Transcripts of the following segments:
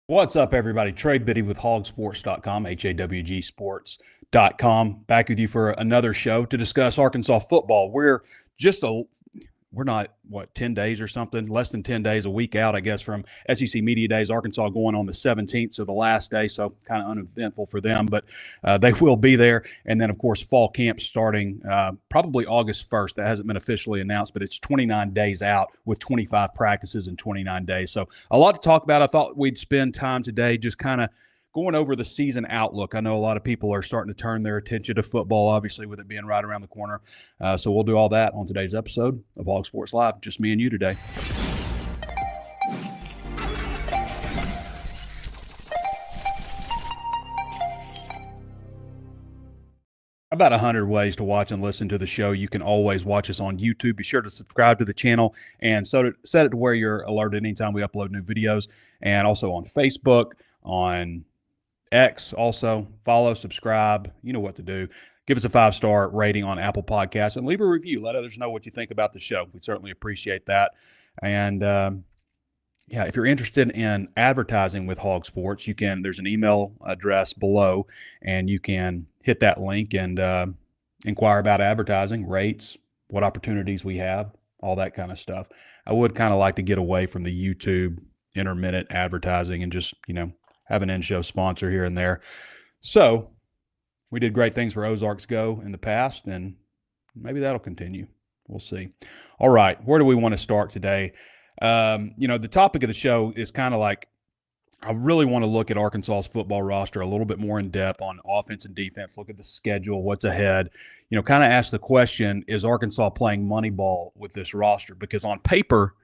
What's up, everybody? Trey Biddy with HawgSports.com, HAWG Back with you for another show to discuss Arkansas football. We're not, 10 days or something, less than 10 days, a week out, I guess, from SEC Media Days. Arkansas going on the 17th, so the last day, so kind of uneventful for them, but they will be there. And then, of course, fall camp starting probably August 1st. That hasn't been officially announced, but it's 29 days out with 25 practices in 29 days. So a lot to talk about. I thought we'd spend time today just kind of going over the season outlook. I know a lot of people are starting to turn their attention to football, obviously, with it being right around the corner. So we'll do all that on today's episode of Hog Sports Live. Just me and you today. About 100 ways to watch and listen to the show. You can always watch us on YouTube. Be sure to subscribe to the channel and set it to where you're alerted anytime we upload new videos. And also on Facebook, on X, also follow, subscribe. You know what to do. Give us a 5-star rating on Apple Podcasts and leave a review. Let others know what you think about the show. We'd certainly appreciate that. And if you're interested in advertising with Hog Sports, there's an email address below, and you can hit that link and inquire about advertising, rates, what opportunities we have, all that kind of stuff. I would kind of like to get away from the YouTube intermittent advertising and just, have an in-show sponsor here and there. So we did great things for Ozarks Go in the past, and maybe that'll continue. We'll see. All right, where do we want to start today? The topic of the show is kind of like, I really want to look at Arkansas's football roster a little bit more in depth on offense and defense, look at the schedule, what's ahead, kind of ask the question, is Arkansas playing Moneyball with this roster? Because on paper,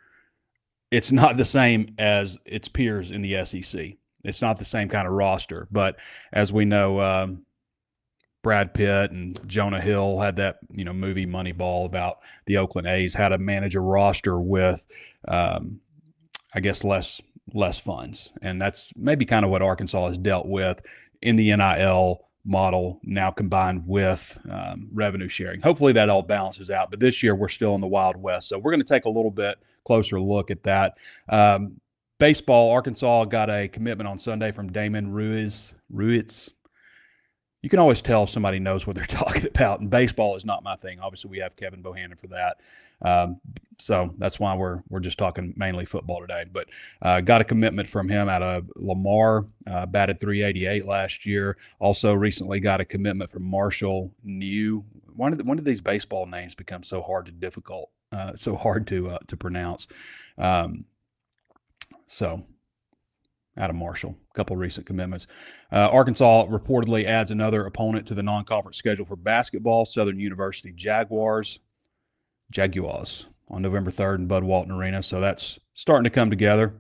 it's not the same as its peers in the SEC. It's not the same kind of roster. But as we know, Brad Pitt and Jonah Hill had that, movie Moneyball about the Oakland A's, how to manage a roster with, I guess, less funds. And that's maybe kind of what Arkansas has dealt with in the NIL model now combined with revenue sharing. Hopefully that all balances out. But this year we're still in the Wild West. So we're going to take a little bit closer look at that. Baseball, Arkansas got a commitment on Sunday from Damon Ruiz. You can always tell if somebody knows what they're talking about. And baseball is not my thing. Obviously, we have Kevin Bohannon for that. So that's why we're just talking mainly football today. But got a commitment from him out of Lamar, batted .388 last year. Also recently got a commitment from Marshall New. When did these baseball names become so hard to pronounce? So out of Marshall, a couple of recent commitments. Arkansas reportedly adds another opponent to the non-conference schedule for basketball, Southern University Jaguars on November 3rd in Bud Walton Arena. So that's starting to come together.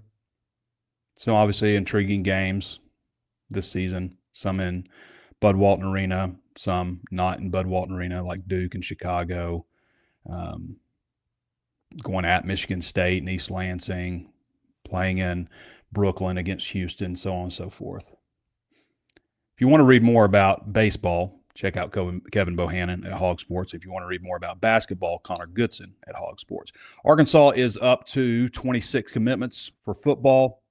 So obviously intriguing games this season, some in Bud Walton Arena, some not in Bud Walton Arena, like Duke and Chicago, going at Michigan State and East Lansing, playing in Brooklyn against Houston, so on and so forth. If you want to read more about baseball, check out Kevin Bohannon at Hog Sports. If you want to read more about basketball, Connor Goodson at Hog Sports. Arkansas is up to 26 commitments for football.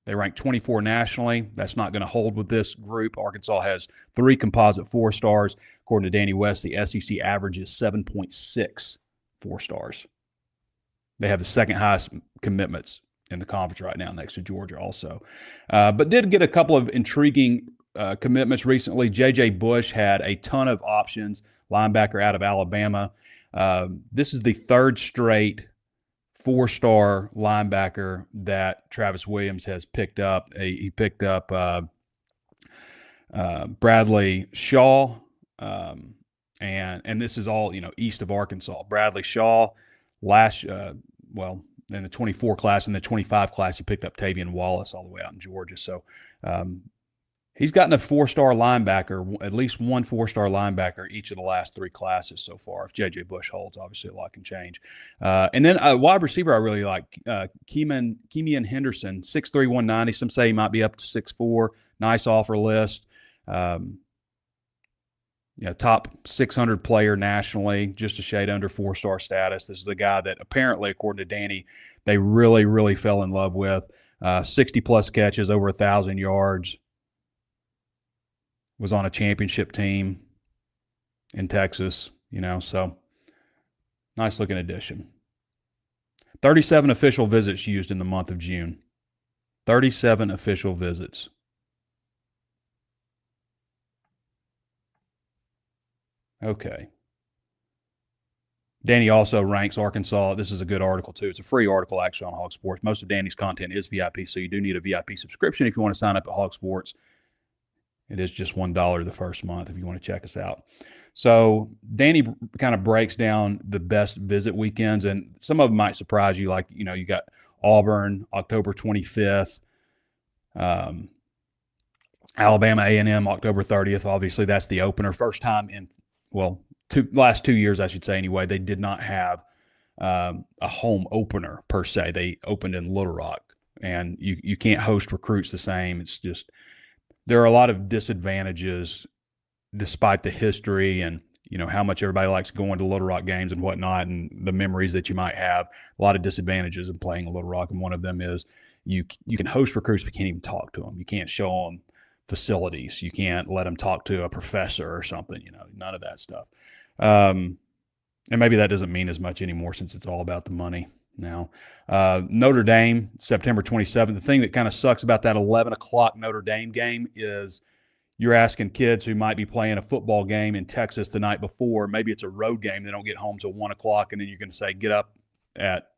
They rank 24 nationally. That's not going to hold with this group. Arkansas has 3 composite 4-stars. According to Danny West, the SEC average is 7.6 4-stars. They have the second highest commitments in the conference right now, next to Georgia also. But did get a couple of intriguing commitments recently. J.J. Bush had a ton of options, linebacker out of Alabama. This is the 3rd straight 4-star linebacker that Travis Williams has picked up. He picked up Bradley Shaw, and this is all, east of Arkansas. Bradley Shaw, in the 24 class, in the 25 class, he picked up Tavian Wallace all the way out in Georgia. So he's gotten a 4-star linebacker, at least one 4-star linebacker each of the last 3 classes so far. If J.J. Bush holds, obviously a lot can change. And then a wide receiver I really like, Keemian Henderson, 6'3", 190. Some say he might be up to 6'4". Nice offer list. Top 600 player nationally, just a shade under 4-star status. This is the guy that apparently, according to Danny, they really, really fell in love with. 60-plus catches, over 1,000 yards. Was on a championship team in Texas, so nice-looking addition. 37 official visits used in the month of June. 37 official visits. Okay. Danny also ranks Arkansas. This is a good article, too. It's a free article, actually, on HawgSports. Most of Danny's content is VIP, so you do need a VIP subscription if you want to sign up at HawgSports. It is just $1 the first month if you want to check us out. So Danny kind of breaks down the best visit weekends, and some of them might surprise you. Like, you got Auburn, October 25th, Alabama A&M, October 30th. Obviously, that's the opener. First time in, last 2 years, I should say anyway, they did not have a home opener per se. They opened in Little Rock, and you can't host recruits the same. It's just there are a lot of disadvantages despite the history and how much everybody likes going to Little Rock games and whatnot, and the memories that you might have. A lot of disadvantages of playing in Little Rock, and one of them is you can host recruits but can't even talk to them. You can't show them facilities. You can't let them talk to a professor or something. None of that stuff. And maybe that doesn't mean as much anymore since it's all about the money now. Notre Dame, September 27th. The thing that kind of sucks about that 11 o'clock Notre Dame game is you're asking kids who might be playing a football game in Texas the night before, maybe it's a road game, they don't get home till 1 o'clock, and then you're going to say, get up at,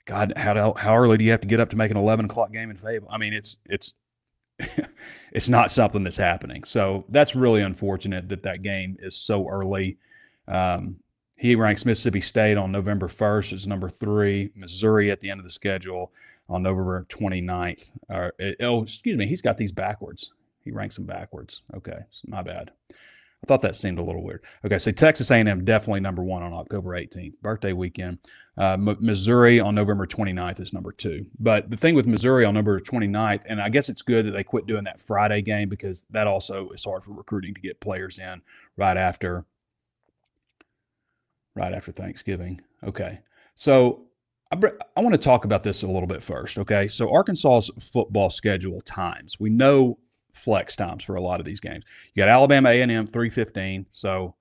God, how early do you have to get up to make an 11 o'clock game in Fayetteville? I mean, it's it's not something that's happening. So that's really unfortunate that game is so early. He ranks Mississippi State on November 1st as number 3, Missouri at the end of the schedule on November 29th. He's got these backwards. He ranks them backwards. Okay, so my bad. I thought that seemed a little weird. Okay, so Texas A&M definitely number 1 on October 18th, birthday weekend. Missouri on November 29th is number 2. But the thing with Missouri on November 29th, and I guess it's good that they quit doing that Friday game because that also is hard for recruiting to get players in right after Thanksgiving. Okay, so I want to talk about this a little bit first, okay? So Arkansas's football schedule times. We know flex times for a lot of these games. You got Alabama A&M 3:15. So,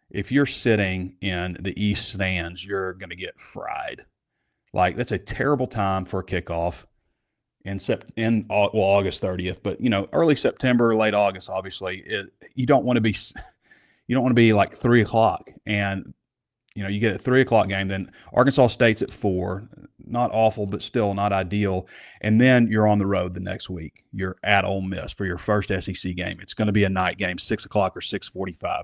if you're sitting in the East Stands, you're going to get fried. Like, that's a terrible time for a kickoff in August 30th. But early September, late August, obviously, you don't want to be like 3 o'clock, and you get a 3 o'clock game. Then Arkansas State's at 4. Not awful, but still not ideal. And then you're on the road the next week. You're at Ole Miss for your first SEC game. It's going to be a night game, 6 o'clock or 6:45.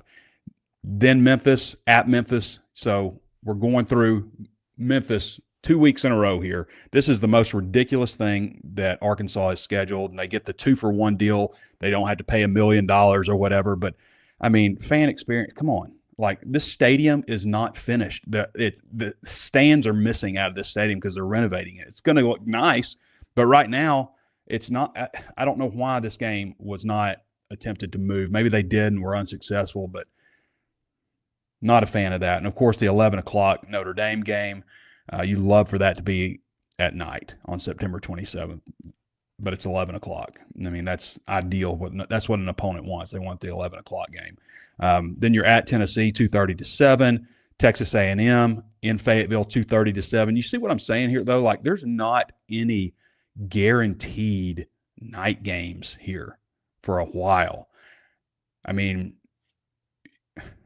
Then Memphis, at Memphis. So we're going through Memphis 2 weeks in a row here. This is the most ridiculous thing that Arkansas has scheduled, and they get the 2-for-1 deal. They don't have to pay $1 million or whatever. But, fan experience, come on. Like, this stadium is not finished. The stands are missing out of this stadium because they're renovating it. It's going to look nice, but right now it's not. I don't know why this game was not attempted to move. Maybe they did and were unsuccessful, but not a fan of that. And, of course, the 11 o'clock Notre Dame game, you'd love for that to be at night on September 27th. But it's 11 o'clock. That's ideal. That's what an opponent wants. They want the 11 o'clock game. Then you're at Tennessee, 2:30 to 7. Texas A&M in Fayetteville, 2:30 to 7. You see what I'm saying here, though? Like, there's not any guaranteed night games here for a while.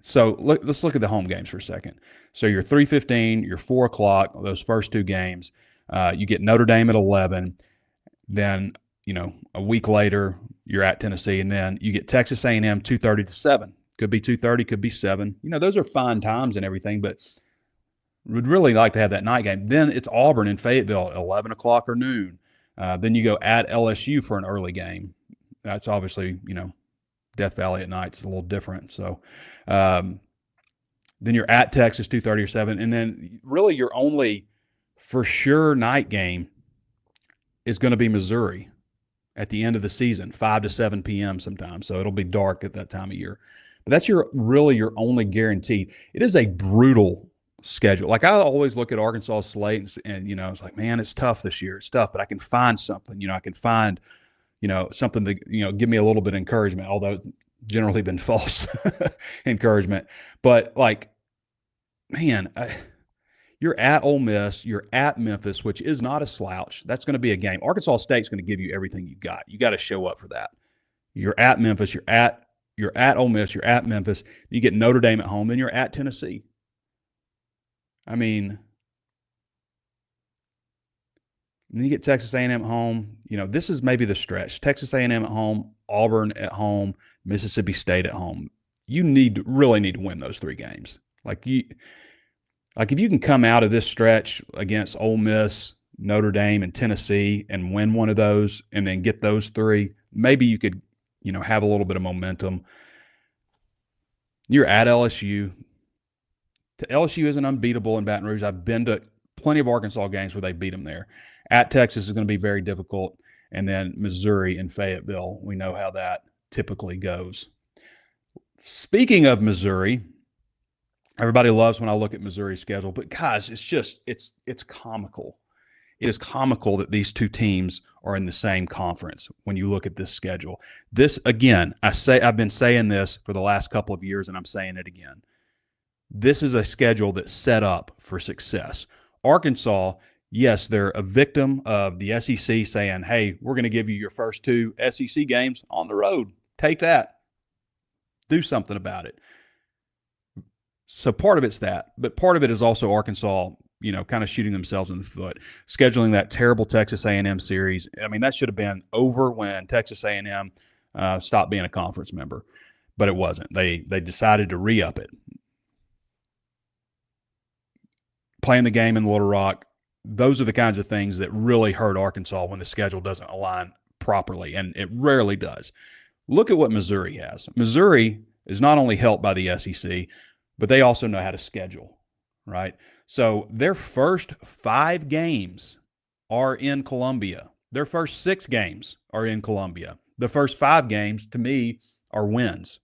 So let's look at the home games for a second. So you're 3:15, you're 4 o'clock, those first 2 games. You get Notre Dame at 11. Then, a week later, you're at Tennessee, and then you get Texas A&M 2:30 to 7. Could be 2:30, could be 7. Those are fine times and everything, but would really like to have that night game. Then it's Auburn in Fayetteville at 11 o'clock or noon. Then you go at LSU for an early game. That's obviously, Death Valley at night is a little different. So then you're at Texas 2:30 or 7. And then really your only for sure night game is going to be Missouri at the end of the season, 5 to 7 p.m. sometimes. So it'll be dark at that time of year. But that's your only guaranteed. It is a brutal schedule. Like I always look at Arkansas slate and it's like, man, it's tough this year. It's tough, but I can find something. I can find something to give me a little bit of encouragement. Although generally been false encouragement, but like, man, you're at Ole Miss, you're at Memphis, which is not a slouch. That's going to be a game. Arkansas State's going to give you everything you got. You got to show up for that. You're at Memphis, you're at Ole Miss, you're at Memphis. You get Notre Dame at home, then you're at Tennessee. I mean, then you get Texas A&M at home. This is maybe the stretch. Texas A&M at home, Auburn at home, Mississippi State at home. You really need to win those 3 games. Like if you can come out of this stretch against Ole Miss, Notre Dame, and Tennessee and win one of those and then get those 3, maybe you could, have a little bit of momentum. You're at LSU. LSU isn't unbeatable in Baton Rouge. I've been to plenty of Arkansas games where they beat them there. At Texas is going to be very difficult. And then Missouri and Fayetteville, we know how that typically goes. Speaking of Missouri, everybody loves when I look at Missouri's schedule, but guys, it's comical. It is comical that these 2 teams are in the same conference when you look at this schedule. This, again, I've been saying this for the last couple of years, and I'm saying it again. This is a schedule that's set up for success. Arkansas, yes, they're a victim of the SEC saying, hey, we're going to give you your first 2 SEC games on the road. Take that. Do something about it. So part of it's that, but part of it is also Arkansas, kind of shooting themselves in the foot, scheduling that terrible Texas A&M series. I mean, that should have been over when Texas A&M stopped being a conference member, but it wasn't. They decided to re-up it. Playing the game in Little Rock, those are the kinds of things that really hurt Arkansas when the schedule doesn't align properly, and it rarely does. Look at what Missouri has. Missouri is not only helped by the SEC, but they also know how to schedule, right? So their first 5 games are in Columbia. Their first 6 games are in Columbia. The first 5 games, to me, are wins,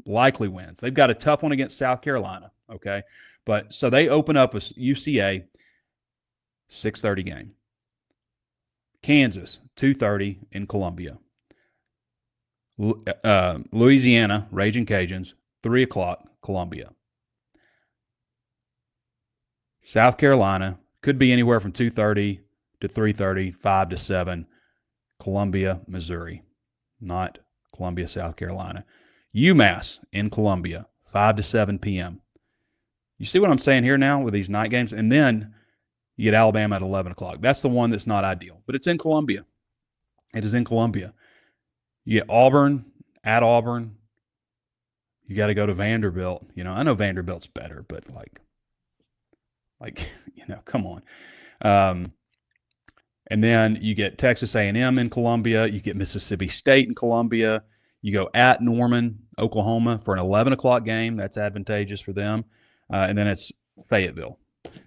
likely wins. They've got a tough one against South Carolina, okay? But so they open up a UCA 6:30 game. Kansas, 2:30 in Columbia. Louisiana, Raging Cajuns, 3 o'clock, Columbia. South Carolina, could be anywhere from 2:30 to 3:30, 5 to 7, Columbia, Missouri, not Columbia, South Carolina. UMass in Columbia, 5 to 7 p.m. You see what I'm saying here now with these night games? And then you get Alabama at 11 o'clock. That's the one that's not ideal, but it's in Columbia. It is in Columbia. You get Auburn, at Auburn. You got to go to Vanderbilt. I know Vanderbilt's better, but come on. And then you get Texas A&M in Columbia. You get Mississippi State in Columbia. You go at Norman, Oklahoma for an 11 o'clock game. That's advantageous for them. And then it's Fayetteville.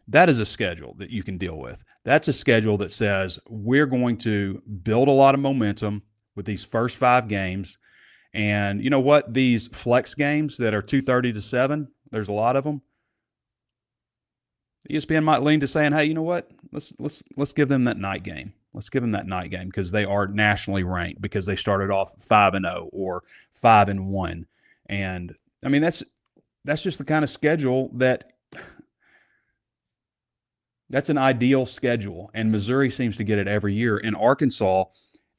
That is a schedule that you can deal with. That's a schedule that says we're going to build a lot of momentum with these first 5 games. And you know what? These flex games that are 2:30 to 7, there's a lot of them. ESPN might lean to saying, hey, you know what? Let's give them that night game. Let's give them that night game because they are nationally ranked because they started off 5-0 or 5-1. And I mean, that's just the kind of schedule that's an ideal schedule. And Missouri seems to get it every year. In Arkansas,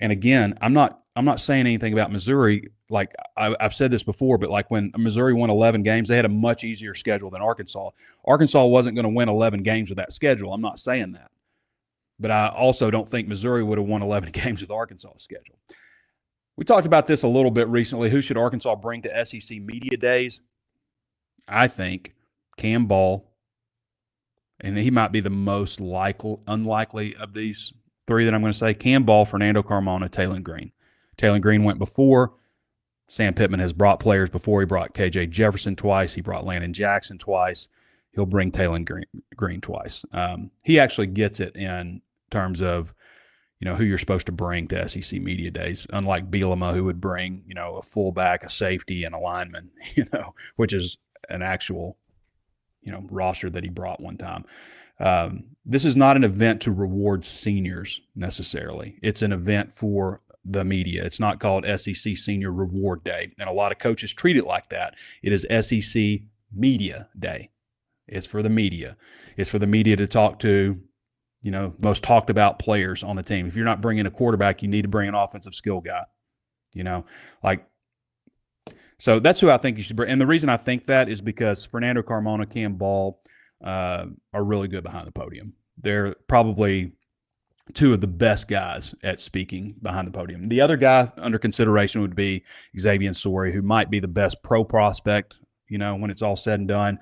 and again, I'm not saying anything about Missouri. Like I've said this before, but like when Missouri won 11 games, they had a much easier schedule than Arkansas. Arkansas wasn't going to win 11 games with that schedule. I'm not saying that. But I also don't think Missouri would have won 11 games with Arkansas' schedule. We talked about this a little bit recently. Who should Arkansas bring to SEC Media Days? I think Cam Ball, and he might be the most unlikely of these 3 that I'm going to say. Cam Ball, Fernando Carmona, Taylon Green. Taylon Green went before. Sam Pittman has brought players before. He brought KJ Jefferson twice. He brought Landon Jackson twice. He'll bring Taylon Green twice. He actually gets it in terms of, who you're supposed to bring to SEC Media Days, unlike Bielema, who would bring, a fullback, a safety, and a lineman, which is an actual roster that he brought one time. This is not an event to reward seniors necessarily. It's an event for the media. It's not called SEC Senior Reward Day, and a lot of coaches treat it like that. It is SEC Media Day. It's for the media. It's for the media to talk to, most talked about players on the team. If you're not bringing a quarterback, you need to bring an offensive skill guy. So that's who I think you should bring. And the reason I think that is because Fernando Carmona, Cam Ball are really good behind the podium. They're probably two of the best guys at speaking behind the podium. The other guy under consideration would be Xavier Sori, who might be the best pro prospect, when it's all said and done.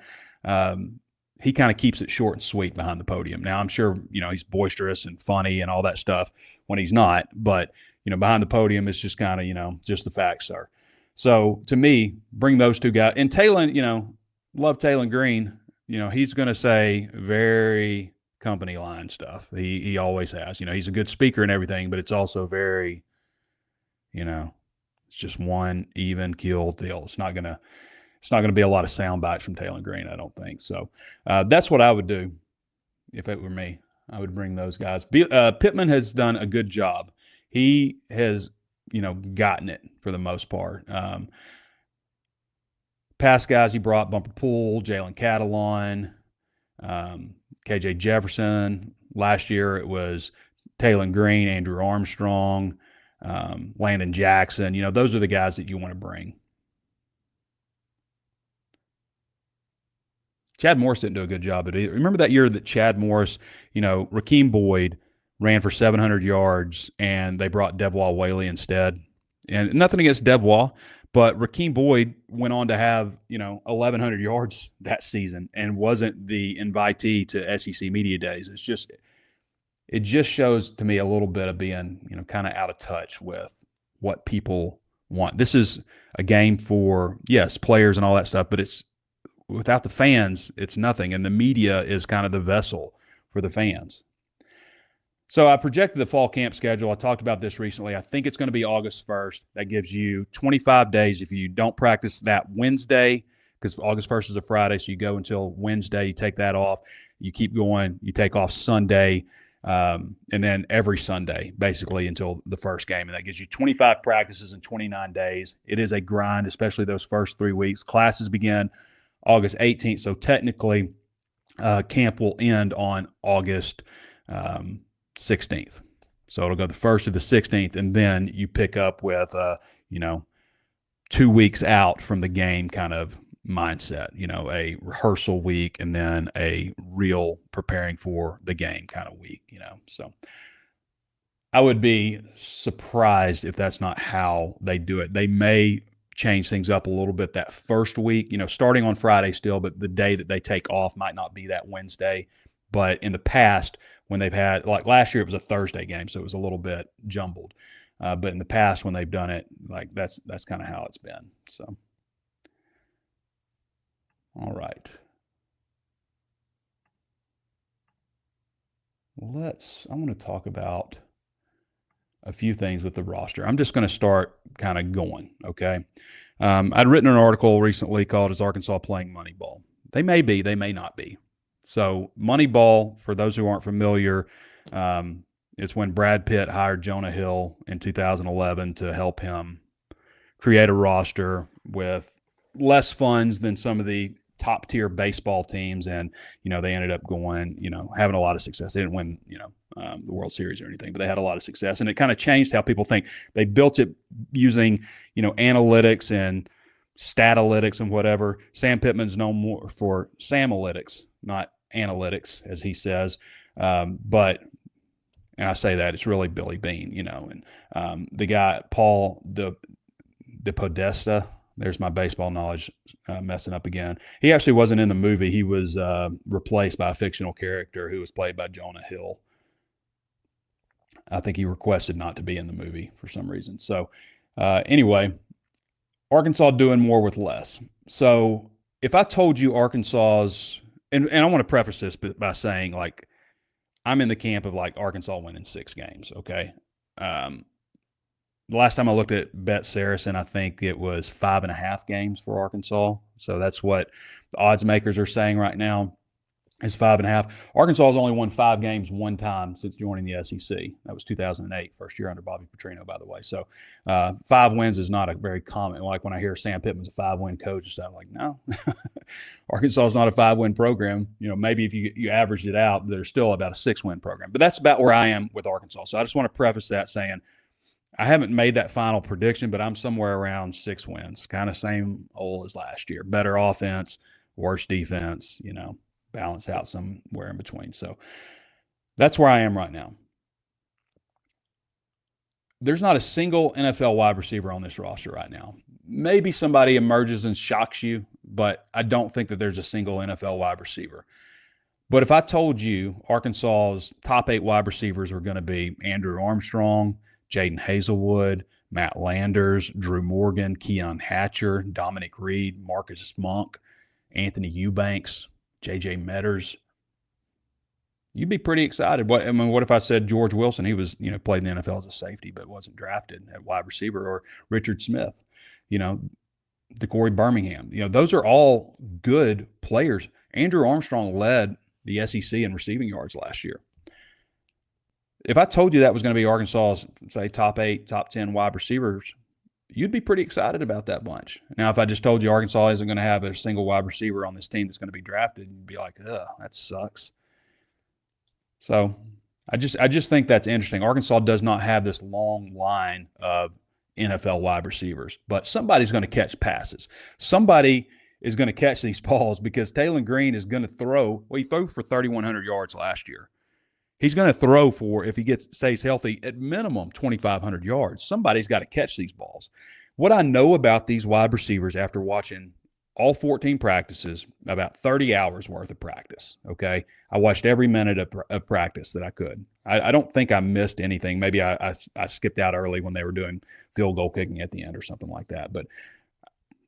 He kind of keeps it short and sweet behind the podium. Now, I'm sure, he's boisterous and funny and all that stuff when he's not. But, behind the podium, it's just kind of, just the facts, sir. So, to me, bring those two guys. And Taylon, love Taylon Green. He's going to say very company line stuff. He always has. He's a good speaker and everything, but it's also very, it's just one even keel deal. It's not going to be a lot of sound bites from Taylon Green, I don't think. So that's what I would do if it were me. I would bring those guys. Pittman has done a good job. He has, gotten it for the most part. Past guys he brought, Bumper Pool, Jalen Catalon, KJ Jefferson. Last year it was Taylon Green, Andrew Armstrong, Landon Jackson. Those are the guys that you want to bring. Chad Morris didn't do a good job at it. Remember that year that Chad Morris, Rakeem Boyd ran for 700 yards and they brought Devois Whaley instead. And nothing against Devois, but Rakeem Boyd went on to have, 1,100 yards that season and wasn't the invitee to SEC Media Days. It just shows to me a little bit of being, kind of out of touch with what people want. This is a game for, yes, players and all that stuff, but it's without the fans, it's nothing. And the media is kind of the vessel for the fans. So I projected the fall camp schedule. I talked about this recently. I think it's going to be August 1st. That gives you 25 days. If you don't practice that Wednesday, because August 1st is a Friday, so you go until Wednesday, you take that off. You keep going. You take off Sunday, and then every Sunday, basically, until the first game. And that gives you 25 practices in 29 days. It is a grind, especially those first 3 weeks. Classes begin August 18th, so technically camp will end on August 16th. So it'll go the 1st to the 16th, and then you pick up with, 2 weeks out from the game kind of mindset, a rehearsal week and then a real preparing for the game kind of week, So I would be surprised if that's not how they do it. They may change things up a little bit that first week, starting on Friday still, but the day that they take off might not be that Wednesday. But in the past, when they've had, like last year, it was a Thursday game, so it was a little bit jumbled. But in the past, when they've done it, like that's kind of how it's been. So, all right. I want to talk about a few things with the roster. I'm just going to start kind of going, okay? I'd written an article recently called "Is Arkansas Playing Moneyball?" They may be, they may not be. So Moneyball, for those who aren't familiar, is when Brad Pitt hired Jonah Hill in 2011 to help him create a roster with less funds than some of the top-tier baseball teams, and, they ended up going, having a lot of success. They didn't win, the World Series or anything, but they had a lot of success, and it kind of changed how people think. They built it using, analytics and statalytics and whatever. Sam Pittman's known more for Samalytics, not analytics, as he says. But, and I say that, it's really Billy Bean, and the guy, Paul DePodesta, there's my baseball knowledge messing up again. He actually wasn't in the movie. He was replaced by a fictional character who was played by Jonah Hill. I think he requested not to be in the movie for some reason. So anyway, Arkansas doing more with less. So if I told you Arkansas's, and I want to preface this by saying, like, I'm in the camp of, like, Arkansas winning 6 games, okay? the last time I looked at Bet Saracen, I think it was 5.5 games for Arkansas. So that's what the odds makers are saying right now is 5.5. Arkansas has only won 5 games one time since joining the SEC. That was 2008, first year under Bobby Petrino, by the way. So 5 wins is not a very common. Like when I hear Sam Pittman's a 5-win coach and stuff, I'm like, no, Arkansas is not a 5-win program. Maybe if you averaged it out, they're still about a 6-win program. But that's about where I am with Arkansas. So I just want to preface that saying I haven't made that final prediction, but I'm somewhere around 6 wins, kind of same old as last year. Better offense, worse defense, balance out somewhere in between. So that's where I am right now. There's not a single NFL wide receiver on this roster right now. Maybe somebody emerges and shocks you, but I don't think that there's a single NFL wide receiver. But if I told you Arkansas's top 8 wide receivers were going to be Andrew Armstrong, Jaden Hazelwood, Matt Landers, Drew Morgan, Keon Hatcher, Dominic Reed, Marcus Monk, Anthony Eubanks, J.J. Metters, you'd be pretty excited. What if I said George Wilson? He was, played in the NFL as a safety, but wasn't drafted at wide receiver, or Richard Smith, DeCorey Birmingham. Those are all good players. Andrew Armstrong led the SEC in receiving yards last year. If I told you that was going to be Arkansas's, say, top 8, top 10 wide receivers, you'd be pretty excited about that bunch. Now, if I just told you Arkansas isn't going to have a single wide receiver on this team that's going to be drafted, you'd be like, ugh, that sucks. So I just think that's interesting. Arkansas does not have this long line of NFL wide receivers, but somebody's going to catch passes. Somebody is going to catch these balls because Taylor Green is going to throw. Well, he threw for 3,100 yards last year. He's going to throw for, if he stays healthy, at minimum 2,500 yards. Somebody's got to catch these balls. What I know about these wide receivers after watching all 14 practices, about 30 hours worth of practice, okay? I watched every minute of practice that I could. I don't think I missed anything. Maybe I skipped out early when they were doing field goal kicking at the end or something like that. But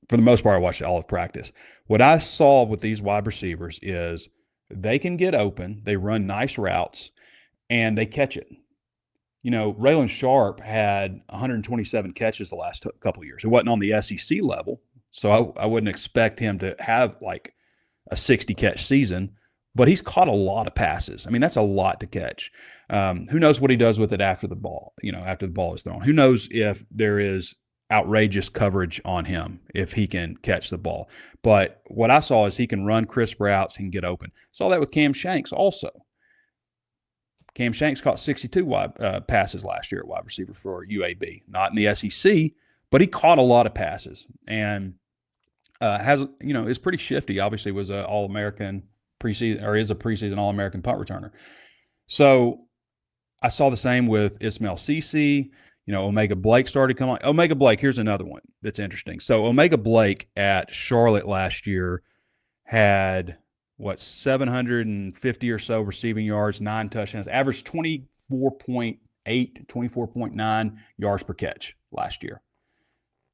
for the most part, I watched all of practice. What I saw with these wide receivers is they can get open, they run nice routes, and they catch it. Raylan Sharp had 127 catches the last couple of years. It wasn't on the SEC level, so I wouldn't expect him to have like a 60-catch season, but he's caught a lot of passes. I mean, that's a lot to catch. Who knows what he does with it after the ball, after the ball is thrown. Who knows if there is outrageous coverage on him if he can catch the ball. But what I saw is he can run crisp routes, he can get open. Saw that with Cam Shanks also. Cam Shanks caught 62 passes last year at wide receiver for UAB. Not in the SEC, but he caught a lot of passes and is pretty shifty. Obviously was an All-American preseason, or is a preseason All-American punt returner. So I saw the same with Ismail Cece. Omega Blake started coming on. Omega Blake, here's another one that's interesting. So Omega Blake at Charlotte last year had 750 or so receiving yards, 9 touchdowns, averaged 24.8, 24.9 yards per catch last year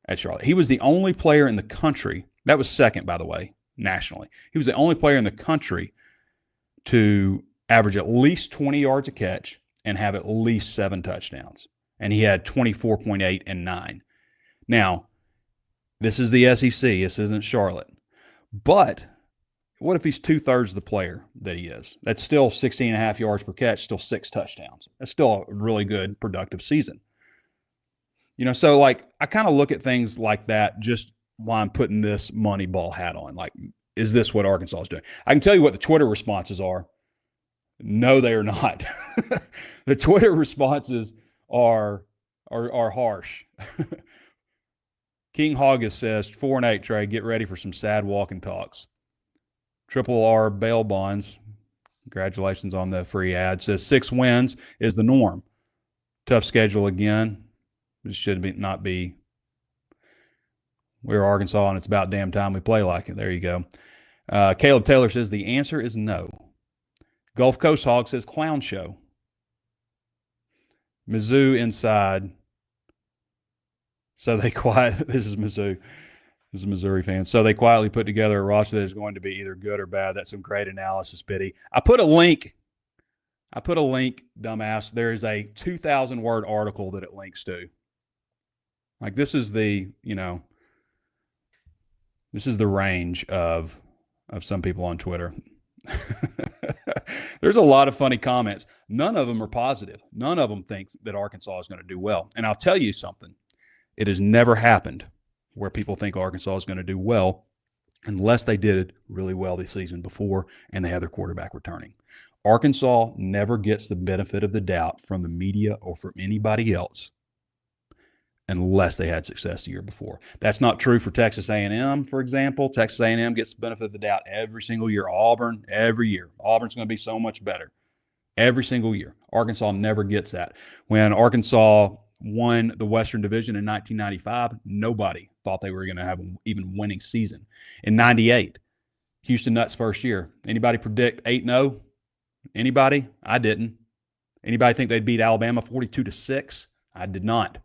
at Charlotte. He was the only player in the country, that was second, by the way, nationally. He was the only player in the country to average at least 20 yards a catch and have at least 7 touchdowns. And he had 24.8 and 9. Now, this is the SEC. This isn't Charlotte. But what if he's 2/3 the player that he is? That's still 16.5 yards per catch, still 6 touchdowns. That's still a really good, productive season. So like I kind of look at things like that just while I'm putting this Moneyball hat on. Like, is this what Arkansas is doing? I can tell you what the Twitter responses are. No, they are not. The Twitter responses are harsh. King Hoggus says 4-8, Trey. Get ready for some sad walking talks. Triple R bail bonds. Congratulations on the free ad. Says 6 wins is the norm. Tough schedule again. It should not be. We're Arkansas, and it's about damn time we play like it. There you go. Caleb Taylor says the answer is no. Gulf Coast Hog says clown show. Mizzou inside. So they this is Mizzou. This is a Missouri fan. So they quietly put together a roster that is going to be either good or bad. That's some great analysis, Biddy. I put a link, dumbass. There is a 2,000-word article that it links to. Like this is the, this is the range of some people on Twitter. There's a lot of funny comments. None of them are positive. None of them think that Arkansas is going to do well. And I'll tell you something. It has never happened where people think Arkansas is going to do well unless they did really well the season before and they had their quarterback returning. Arkansas never gets the benefit of the doubt from the media or from anybody else unless they had success the year before. That's not true for Texas A&M, for example. Texas A&M gets the benefit of the doubt every single year. Auburn, every year. Auburn's going to be so much better every single year. Arkansas never gets that. When Arkansas won the Western Division in 1995, nobody thought they were going to have an even winning season. In 98, Houston Nutt's first year. Anybody predict 8-0? Anybody? I didn't. Anybody think they'd beat Alabama 42-6? I did not.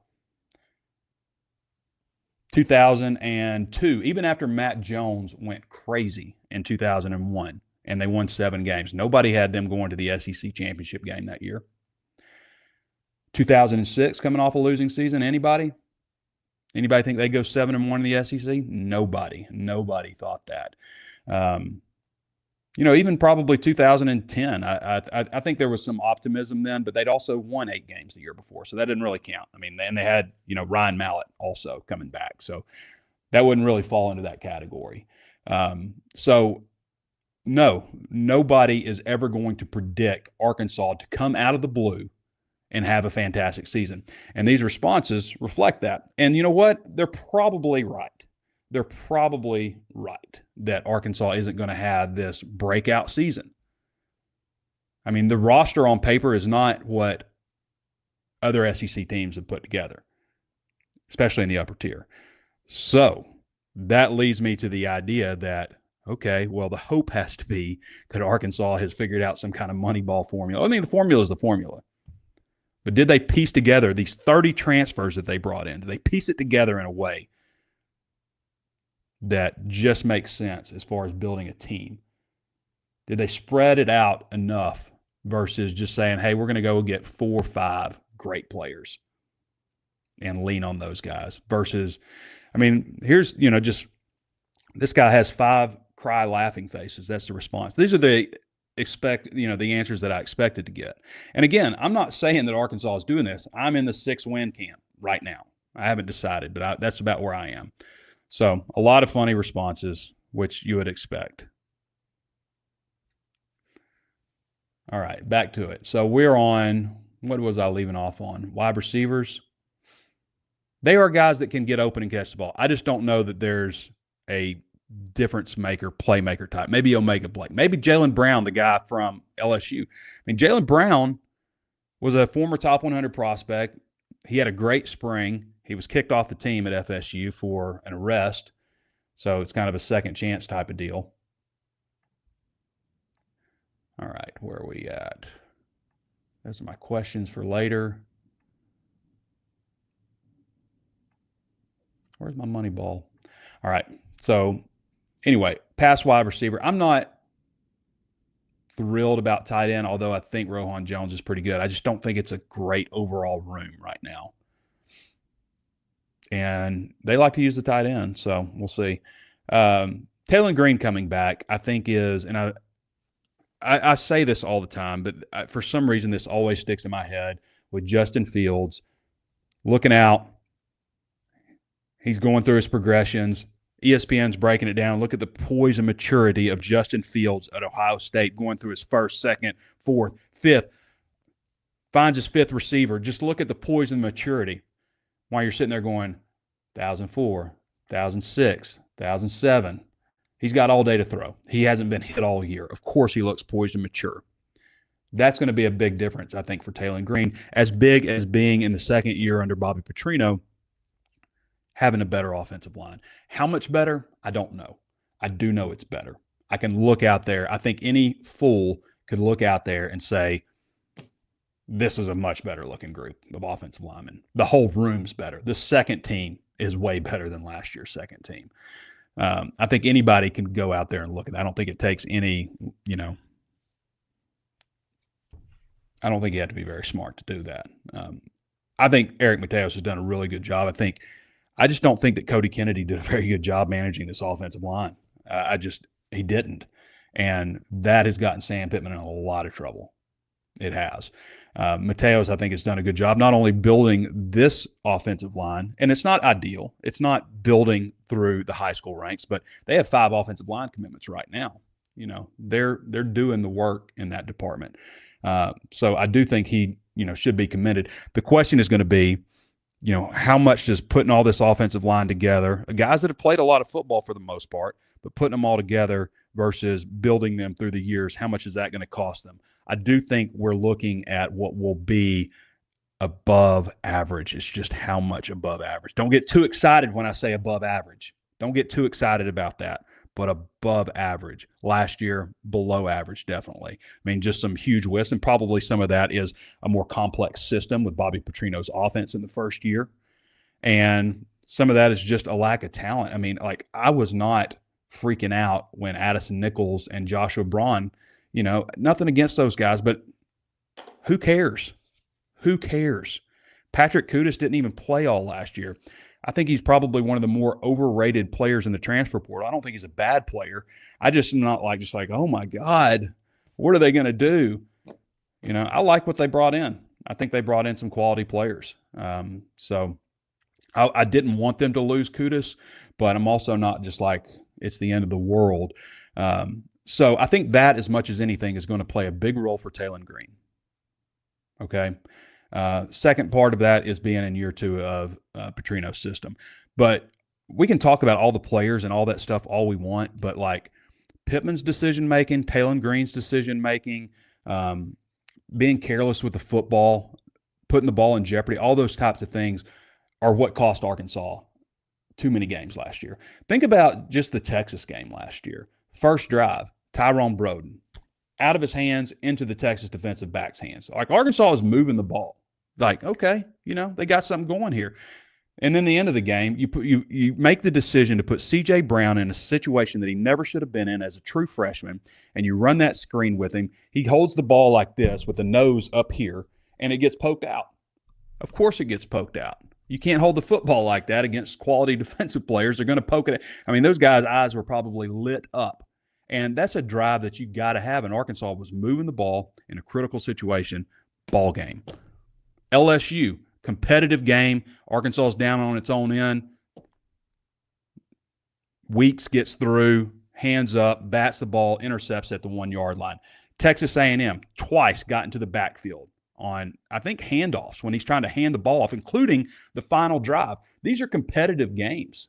2002, even after Matt Jones went crazy in 2001 and they won 7 games, nobody had them going to the SEC championship game that year. 2006, coming off a losing season, anybody? Anybody think they'd go 7-1 in the SEC? Nobody thought that. Even probably 2010, I think there was some optimism then, but they'd also won 8 games the year before, so that didn't really count. I mean, and they had, Ryan Mallett also coming back, so that wouldn't really fall into that category. So, no, nobody is ever going to predict Arkansas to come out of the blue and have a fantastic season. And these responses reflect that. And you know what? They're probably right. They're probably right that Arkansas isn't going to have this breakout season. I mean, the roster on paper is not what other SEC teams have put together, especially in the upper tier. So that leads me to the idea that, okay, well, the hope has to be that Arkansas has figured out some kind of Moneyball formula. I mean, the formula is the formula. But did they piece together these 30 transfers that they brought in? Did they piece it together in a way that just makes sense as far as building a team? Did they spread it out enough versus just saying, hey, we're going to go get 4 or 5 great players and lean on those guys versus, I mean, here's, just this guy has 5 cry laughing faces. That's the response. These are the the answers that I expected to get. And again, I'm not saying that Arkansas is doing this. I'm in the 6-win camp right now. I haven't decided, but that's about where I am. So a lot of funny responses, which you would expect. All right, back to it. So we're on, what was I leaving off on? Wide receivers. They are guys that can get open and catch the ball. I just don't know that there's a difference maker, playmaker type. Maybe Omega Blake. Maybe Jalen Brown, the guy from LSU. I mean, Jalen Brown was a former top 100 prospect. He had a great spring. He was kicked off the team at FSU for an arrest. So it's kind of a second chance type of deal. All right, where are we at? Those are my questions for later. Where's my money ball? All right, so anyway, pass wide receiver. I'm not thrilled about tight end, although I think Rohan Jones is pretty good. I just don't think it's a great overall room right now. And they like to use the tight end, so we'll see. Taylor Green coming back, I think is, and I say this all the time, but for some reason this always sticks in my head with Justin Fields looking out. He's going through his progressions. ESPN's breaking it down. Look at the poise and maturity of Justin Fields at Ohio State, going through his first, second, fourth, fifth, finds his 5th receiver. Just look at the poise and maturity while you're sitting there going, 2004, 2006, 2007. He's got all day to throw. He hasn't been hit all year. Of course he looks poised and mature. That's going to be a big difference, I think, for Taylor Green, as big as being in the second year under Bobby Petrino, having a better offensive line. How much better? I don't know. I do know it's better. I can look out there. I think any fool could look out there and say, this is a much better looking group of offensive linemen. The whole room's better. The second team is way better than last year's second team. I think anybody can go out there and look at that. I don't think it takes any, I don't think you have to be very smart to do that. I think Eric Mateos has done a really good job. I think I just don't think that Cody Kennedy did a very good job managing this offensive line. He didn't. And that has gotten Sam Pittman in a lot of trouble. It has. Mateos, I think, has done a good job not only building this offensive line, and it's not ideal. It's not building through the high school ranks, but they have 5 offensive line commitments right now. They're doing the work in that department. So I do think he, should be commended. The question is going to be, how much does putting all this offensive line together, guys that have played a lot of football for the most part, but putting them all together versus building them through the years, how much is that going to cost them? I do think we're looking at what will be above average. It's just how much above average. Don't get too excited when I say above average. Don't get too excited about that, but above average. Last year, below average, definitely. I mean, just some huge whiffs, and probably some of that is a more complex system with Bobby Petrino's offense in the first year. And some of that is just a lack of talent. I mean, I was not freaking out when Addison Nichols and Joshua Braun, nothing against those guys, but who cares? Who cares? Patrick Kudus didn't even play all last year. I think he's probably one of the more overrated players in the transfer portal. I don't think he's a bad player. I just am not like, oh my God, what are they going to do? I like what they brought in. I think they brought in some quality players. So I didn't want them to lose Kudus, but I'm also not just like it's the end of the world. So I think that, as much as anything, is going to play a big role for Taylon Green. Okay. Second part of that is being in year 2 of Petrino's system. But we can talk about all the players and all that stuff all we want, but Pittman's decision-making, Taylon Green's decision-making, being careless with the football, putting the ball in jeopardy, all those types of things are what cost Arkansas too many games last year. Think about just the Texas game last year. First drive, Tyrone Broden, out of his hands into the Texas defensive back's hands. Arkansas is moving the ball. Okay, they got something going here. And then the end of the game, you make the decision to put C.J. Brown in a situation that he never should have been in as a true freshman, and you run that screen with him. He holds the ball like this with the nose up here, and it gets poked out. Of course it gets poked out. You can't hold the football like that against quality defensive players. They're going to poke it. I mean, those guys' eyes were probably lit up. And that's a drive that you got to have. And Arkansas was moving the ball in a critical situation. Ball game. LSU, competitive game. Arkansas is down on its own end. Weeks gets through, hands up, bats the ball, intercepts at the 1-yard line. Texas A&M twice got into the backfield on, I think, handoffs when he's trying to hand the ball off, including the final drive. These are competitive games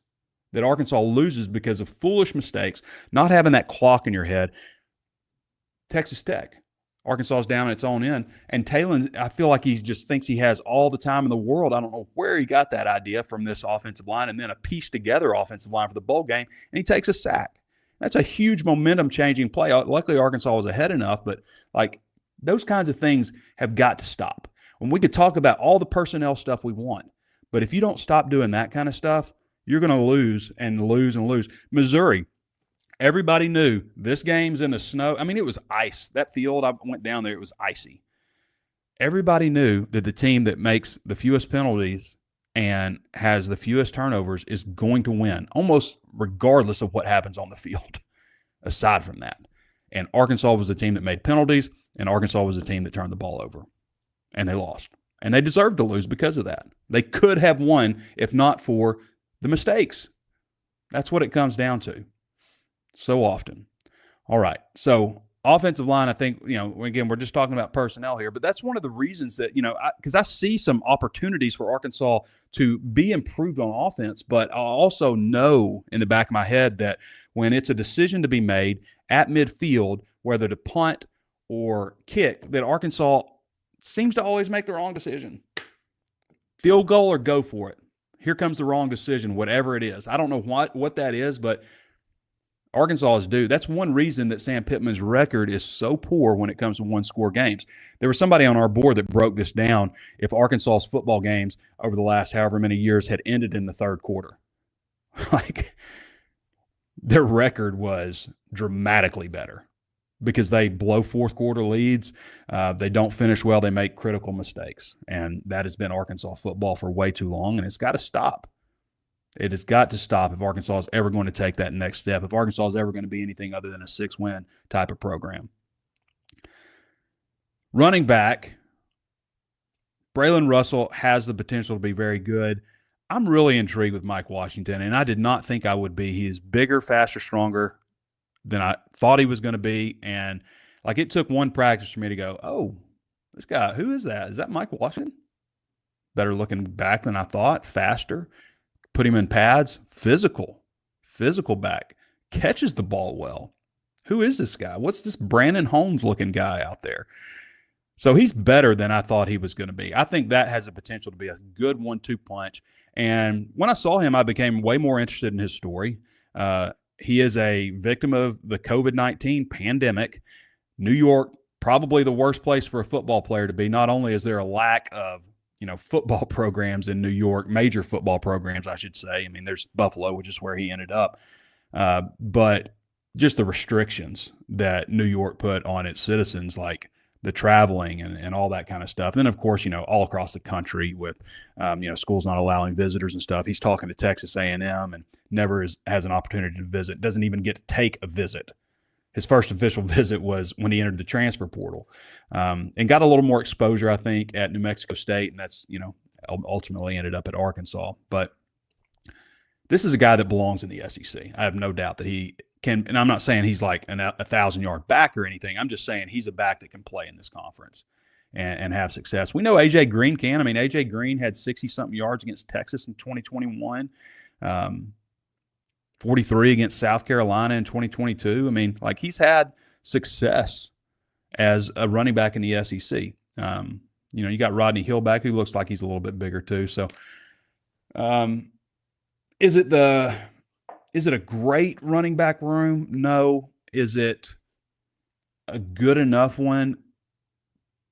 that Arkansas loses because of foolish mistakes, not having that clock in your head. Texas Tech, Arkansas is down at its own end. And Taylon, I feel like he just thinks he has all the time in the world. I don't know where he got that idea from, this offensive line, and then a pieced-together offensive line for the bowl game, and he takes a sack. That's a huge momentum-changing play. Luckily, Arkansas was ahead enough, but those kinds of things have got to stop. And we could talk about all the personnel stuff we want, but if you don't stop doing that kind of stuff, you're going to lose and lose and lose. Missouri, everybody knew this game's in the snow. I mean, it was ice. That field, I went down there, it was icy. Everybody knew that the team that makes the fewest penalties and has the fewest turnovers is going to win, almost regardless of what happens on the field, aside from that. And Arkansas was the team that made penalties, and Arkansas was the team that turned the ball over. And they lost. And they deserved to lose because of that. They could have won if not for the mistakes. That's what it comes down to so often. All right. So offensive line, I think, again, we're just talking about personnel here, but that's one of the reasons that, because I see some opportunities for Arkansas to be improved on offense, but I also know in the back of my head that when it's a decision to be made at midfield, whether to punt or kick, that Arkansas seems to always make the wrong decision. Field goal or go for it. Here comes the wrong decision, whatever it is. I don't know what that is, but Arkansas is due. That's one reason that Sam Pittman's record is so poor when it comes to one-score games. There was somebody on our board that broke this down if Arkansas's football games over the last however many years had ended in the third quarter. Their record was dramatically better because they blow fourth-quarter leads. They don't finish well. They make critical mistakes. And that has been Arkansas football for way too long, and it's got to stop. It has got to stop if Arkansas is ever going to take that next step, if Arkansas is ever going to be anything other than a 6-win type of program. Running back, Braylon Russell has the potential to be very good. I'm really intrigued with Mike Washington, and I did not think I would be. He's bigger, faster, stronger than I thought he was going to be. And like, it took one practice for me to go, oh, this guy, who is that? Is that Mike Washington? Better looking back than I thought, faster. Put him in pads, physical back, catches the ball well. Who is this guy? What's this Brandon Holmes looking guy out there? So he's better than I thought he was going to be. I think that has the potential to be a good 1-2 punch. And when I saw him, I became way more interested in his story. He is a victim of the COVID-19 pandemic. New York, probably the worst place for a football player to be. Not only is there a lack of football programs in New York, major football programs, I should say. I mean, there's Buffalo, which is where he ended up. But just the restrictions that New York put on its citizens, like the traveling and all that kind of stuff. And then, of course, all across the country with, schools not allowing visitors and stuff. He's talking to Texas A&M and never has an opportunity to visit, doesn't even get to take a visit. His first official visit was when he entered the transfer portal, and got a little more exposure, I think, at New Mexico State, and that's, ultimately ended up at Arkansas. But this is a guy that belongs in the SEC. I have no doubt that he can, and I'm not saying he's like a 1,000-yard back or anything. I'm just saying he's a back that can play in this conference and have success. We know A.J. Green can. I mean, A.J. Green had 60-something yards against Texas in 2021. 43 against South Carolina in 2022. I mean, like, he's had success as a running back in the SEC. You got Rodney Hill back, who looks like he's a little bit bigger too. So, is it a great running back room? No. Is it a good enough one?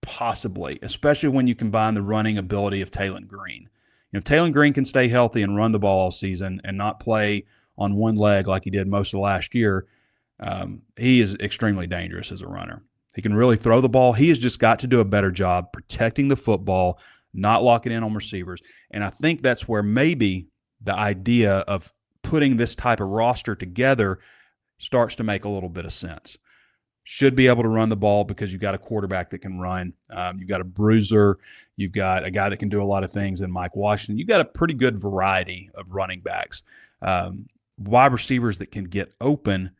Possibly, especially when you combine the running ability of Taylon Green. If Taylon Green can stay healthy and run the ball all season and not play on one leg like he did most of last year, he is extremely dangerous as a runner. He can really throw the ball. He has just got to do a better job protecting the football, not locking in on receivers. And I think that's where maybe the idea of putting this type of roster together starts to make a little bit of sense. Should be able to run the ball because you've got a quarterback that can run. You've got a bruiser. You've got a guy that can do a lot of things in Mike Washington. You've got a pretty good variety of running backs. Wide receivers that can get open.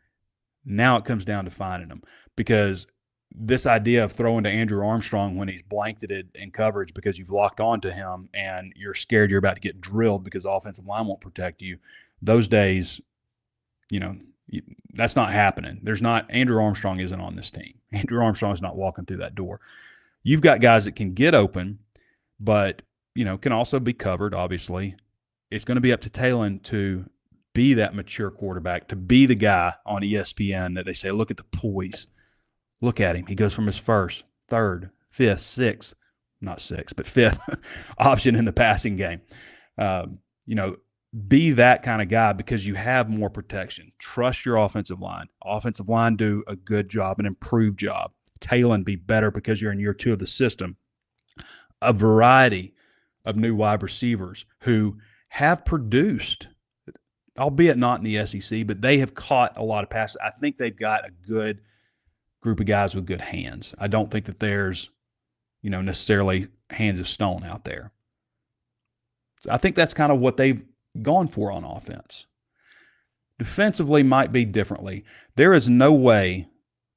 Now it comes down to finding them, because this idea of throwing to Andrew Armstrong when he's blanketed in coverage because you've locked onto him and you're scared you're about to get drilled because the offensive line won't protect you, those days, that's not happening. Andrew Armstrong isn't on this team. Andrew Armstrong is not walking through that door. You've got guys that can get open, but, can also be covered, obviously. It's going to be up to Taylon to be that mature quarterback, to be the guy on ESPN that they say, look at the poise. Look at him. He goes from his first, third, fifth, sixth, not sixth, but fifth option in the passing game. Be that kind of guy because you have more protection. Trust your offensive line. Offensive line do a good job, an improved job. Taylon be better because you're in year 2 of the system. A variety of new wide receivers who have produced, albeit not in the SEC, but they have caught a lot of passes. I think they've got a good group of guys with good hands. I don't think that there's, necessarily hands of stone out there. So I think that's kind of what they've gone for on offense. Defensively might be differently. There is no way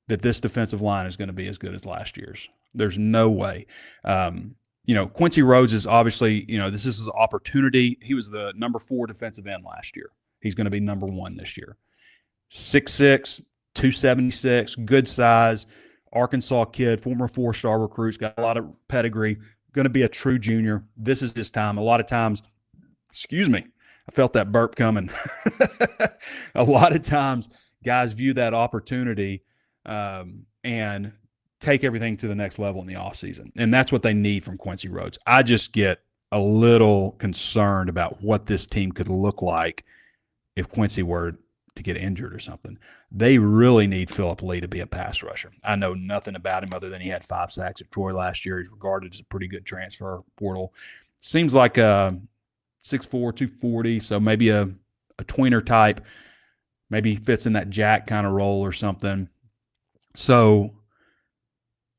that this defensive line is going to be as good as last year's. There's no way. Quincy Rhodes is obviously, this is his opportunity. He was the number 4 defensive end last year. He's going to be number 1 this year. 6'6", 276, good size, Arkansas kid, former 4-star recruits, got a lot of pedigree, going to be a true junior. This is his time. A lot of times, I felt that burp coming. A lot of times guys view that opportunity and take everything to the next level in the offseason. And that's what they need from Quincy Rhodes. I just get a little concerned about what this team could look like if Quincy were to get injured or something. They really need Phillip Lee to be a pass rusher. I know nothing about him other than he had 5 sacks at Troy last year. He's regarded as a pretty good transfer portal. Seems like 6'4", 240, so maybe a tweener type, maybe fits in that jack kind of role or something. So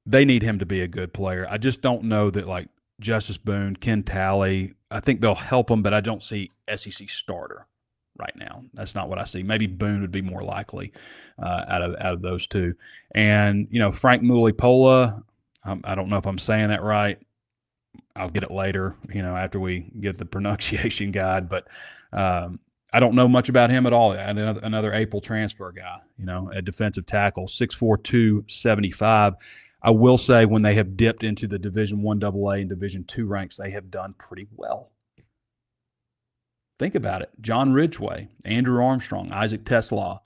they need him to be a good player. I just don't know that, like, Justice Boone, Ken Talley, I think they'll help him, but I don't see SEC starter right now. That's not what I see. Maybe Boone would be more likely out of those two. And, Frank Mulipola, I don't know if I'm saying that right. I'll get it later, after we get the pronunciation guide. But I don't know much about him at all. Another April transfer guy, a defensive tackle, 6'4", 275. I will say when they have dipped into the Division I AA and Division II ranks, they have done pretty well. Think about it. John Ridgway, Andrew Armstrong, Isaac Teslaw,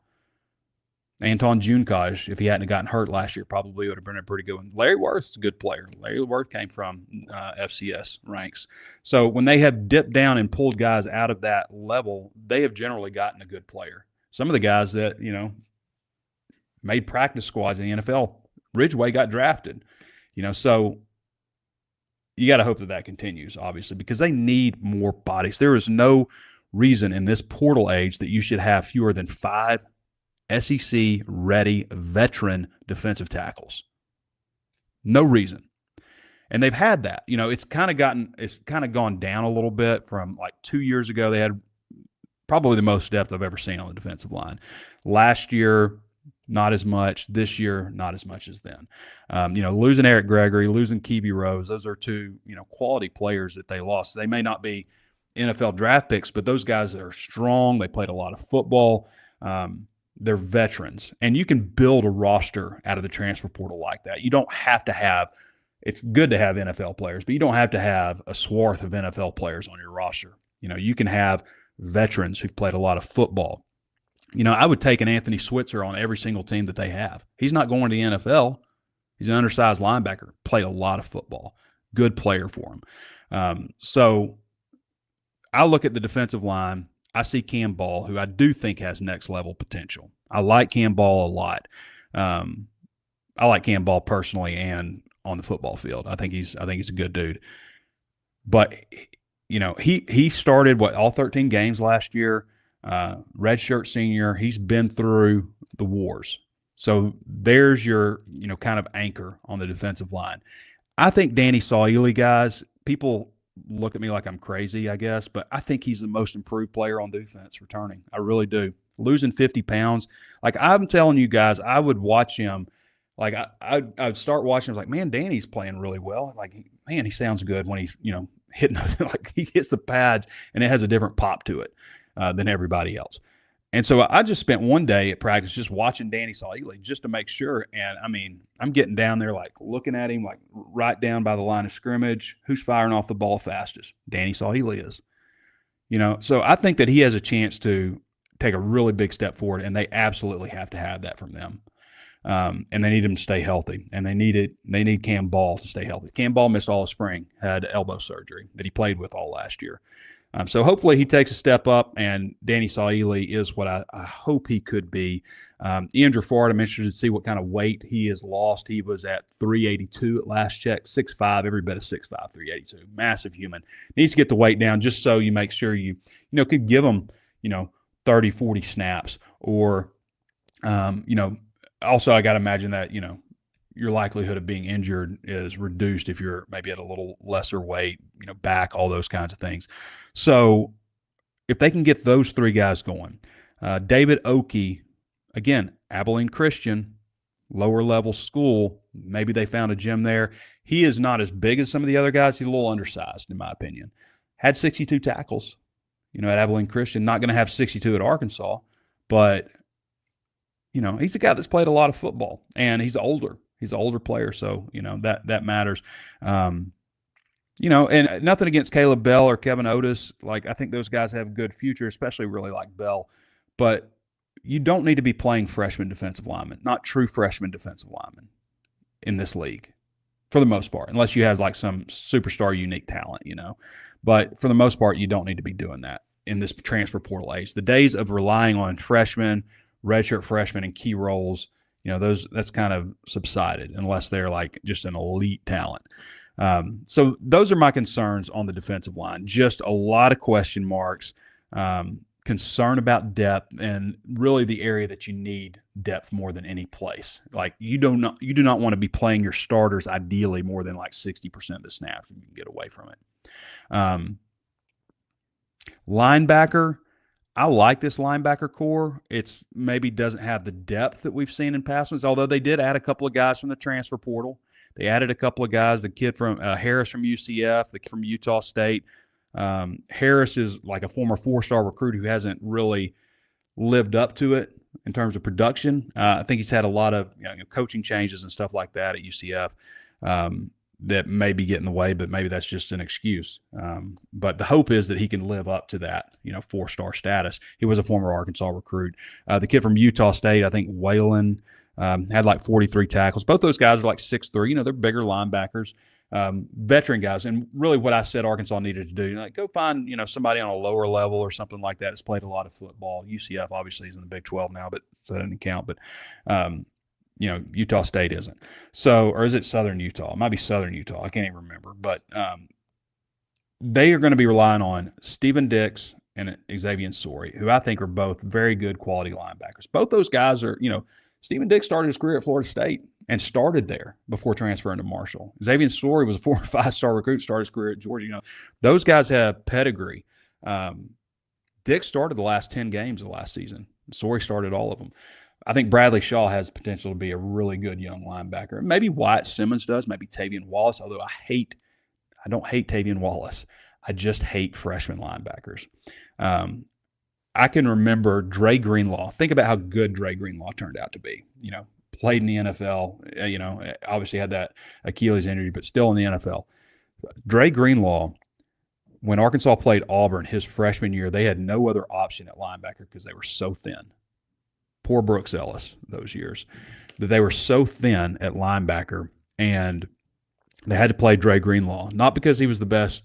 Anton Junkaj, if he hadn't gotten hurt last year, probably would have been a pretty good one. Larry Worth's a good player. Larry Worth came from FCS ranks. So when they have dipped down and pulled guys out of that level, they have generally gotten a good player. Some of the guys that, made practice squads in the NFL, Ridgway got drafted. So you got to hope that continues, obviously, because they need more bodies. There is no reason in this portal age that you should have fewer than 5 SEC-ready veteran defensive tackles. No reason. And they've had that. It's kind of gone down a little bit from like 2 years ago. They had probably the most depth I've ever seen on the defensive line. Last year, not as much. This year, not as much as then. Losing Eric Gregory, losing Keeby Rose, those are two, quality players that they lost. They may not be NFL draft picks, but those guys are strong. They played a lot of football. They're veterans. And you can build a roster out of the transfer portal like that. You don't have to have – it's good to have NFL players, but you don't have to have a swath of NFL players on your roster. You can have veterans who've played a lot of football. I would take an Anthony Switzer on every single team that they have. He's not going to the NFL. He's an undersized linebacker, played a lot of football. Good player for him. So I look at the defensive line. I see Cam Ball, who I do think has next-level potential. I like Cam Ball a lot. I like Cam Ball personally and on the football field. I think he's a good dude. But, he started, all 13 games last year. Redshirt senior, he's been through the wars. So there's your, kind of anchor on the defensive line. I think Danny Saili, guys, people look at me like I'm crazy, I guess, but I think he's the most improved player on defense returning. I really do. Losing 50 pounds. Like, I'm telling you guys, I would watch him. Like, I'd start watching him like, man, Danny's playing really well. Like, man, he sounds good when he's, hitting, like he hits the pads and it has a different pop to it. Than everybody else. And so I just spent one day at practice just watching Danny Saili just to make sure. And, I'm getting down there, like, looking at him, like, right down by the line of scrimmage. Who's firing off the ball fastest? Danny Saili is. So I think that he has a chance to take a really big step forward, and they absolutely have to have that from them. And they need him to stay healthy, and they need Cam Ball to stay healthy. Cam Ball missed all of spring, had elbow surgery that he played with all last year. So hopefully he takes a step up, and Danny Saili is what I hope he could be. Ian Gerford, I'm interested to see what kind of weight he has lost. He was at 382 at last check, 6'5", every bit of 6'5", 382. Massive human. Needs to get the weight down just so you make sure you could give him, 30, 40 snaps. Or, also I got to imagine that, your likelihood of being injured is reduced if you're maybe at a little lesser weight, back, all those kinds of things. So if they can get those three guys going, David Oki, again, Abilene Christian, lower level school, maybe they found a gym there. He is not as big as some of the other guys. He's a little undersized, in my opinion. Had 62 tackles, at Abilene Christian. Not going to have 62 at Arkansas, but, he's a guy that's played a lot of football, and he's older. He's an older player, so, that matters. And nothing against Caleb Bell or Kevin Otis. Like, I think those guys have a good future, especially really like Bell. But you don't need to be playing freshman defensive linemen, not true freshman defensive linemen in this league for the most part, unless you have like some superstar unique talent, But for the most part, you don't need to be doing that in this transfer portal age. The days of relying on freshmen, redshirt freshmen, and key roles, that's kind of subsided unless they're like just an elite talent. So those are my concerns on the defensive line. Just a lot of question marks, concern about depth, and really the area that you need depth more than any place. Like you do not want to be playing your starters ideally more than like 60% of the snaps if you can get away from it. Linebacker, I like this linebacker core. It's maybe doesn't have the depth that we've seen in past ones, although they did add a couple of guys from the transfer portal. They added a couple of guys, the kid from Harris from UCF, the kid from Utah State. Harris is like a former 4-star recruit who hasn't really lived up to it in terms of production. I think he's had a lot of coaching changes and stuff like that at UCF that may be getting in the way, but maybe that's just an excuse. But the hope is that he can live up to that, 4-star status. He was a former Arkansas recruit. The kid from Utah State, I think Waylon, had like 43 tackles. Both those guys are like 6'3". They're bigger linebackers, veteran guys. And really what I said Arkansas needed to do, go find, somebody on a lower level or something like that that's played a lot of football. UCF obviously is in the Big 12 now, but so that doesn't count. But, Utah State isn't. So, or is it Southern Utah? It might be Southern Utah. I can't even remember. But they are going to be relying on Steven Dix and Xavier Sori, who I think are both very good quality linebackers. Both those guys are, Steven Dix started his career at Florida State and started there before transferring to Marshall. Xavier Sori was a 4- or 5-star recruit, started his career at Georgia. Those guys have pedigree. Dix started the last 10 games of last season. Sori started all of them. I think Bradley Shaw has potential to be a really good young linebacker. Maybe Wyatt Simmons does, maybe Tavian Wallace, although I don't hate Tavian Wallace. I just hate freshman linebackers. I can remember Dre Greenlaw. Think about how good Dre Greenlaw turned out to be. Played in the NFL, obviously had that Achilles injury, but still in the NFL. Dre Greenlaw, when Arkansas played Auburn his freshman year, they had no other option at linebacker because they were so thin. Poor Brooks Ellis those years, that they were so thin at linebacker, and they had to play Dre Greenlaw, not because he was the best,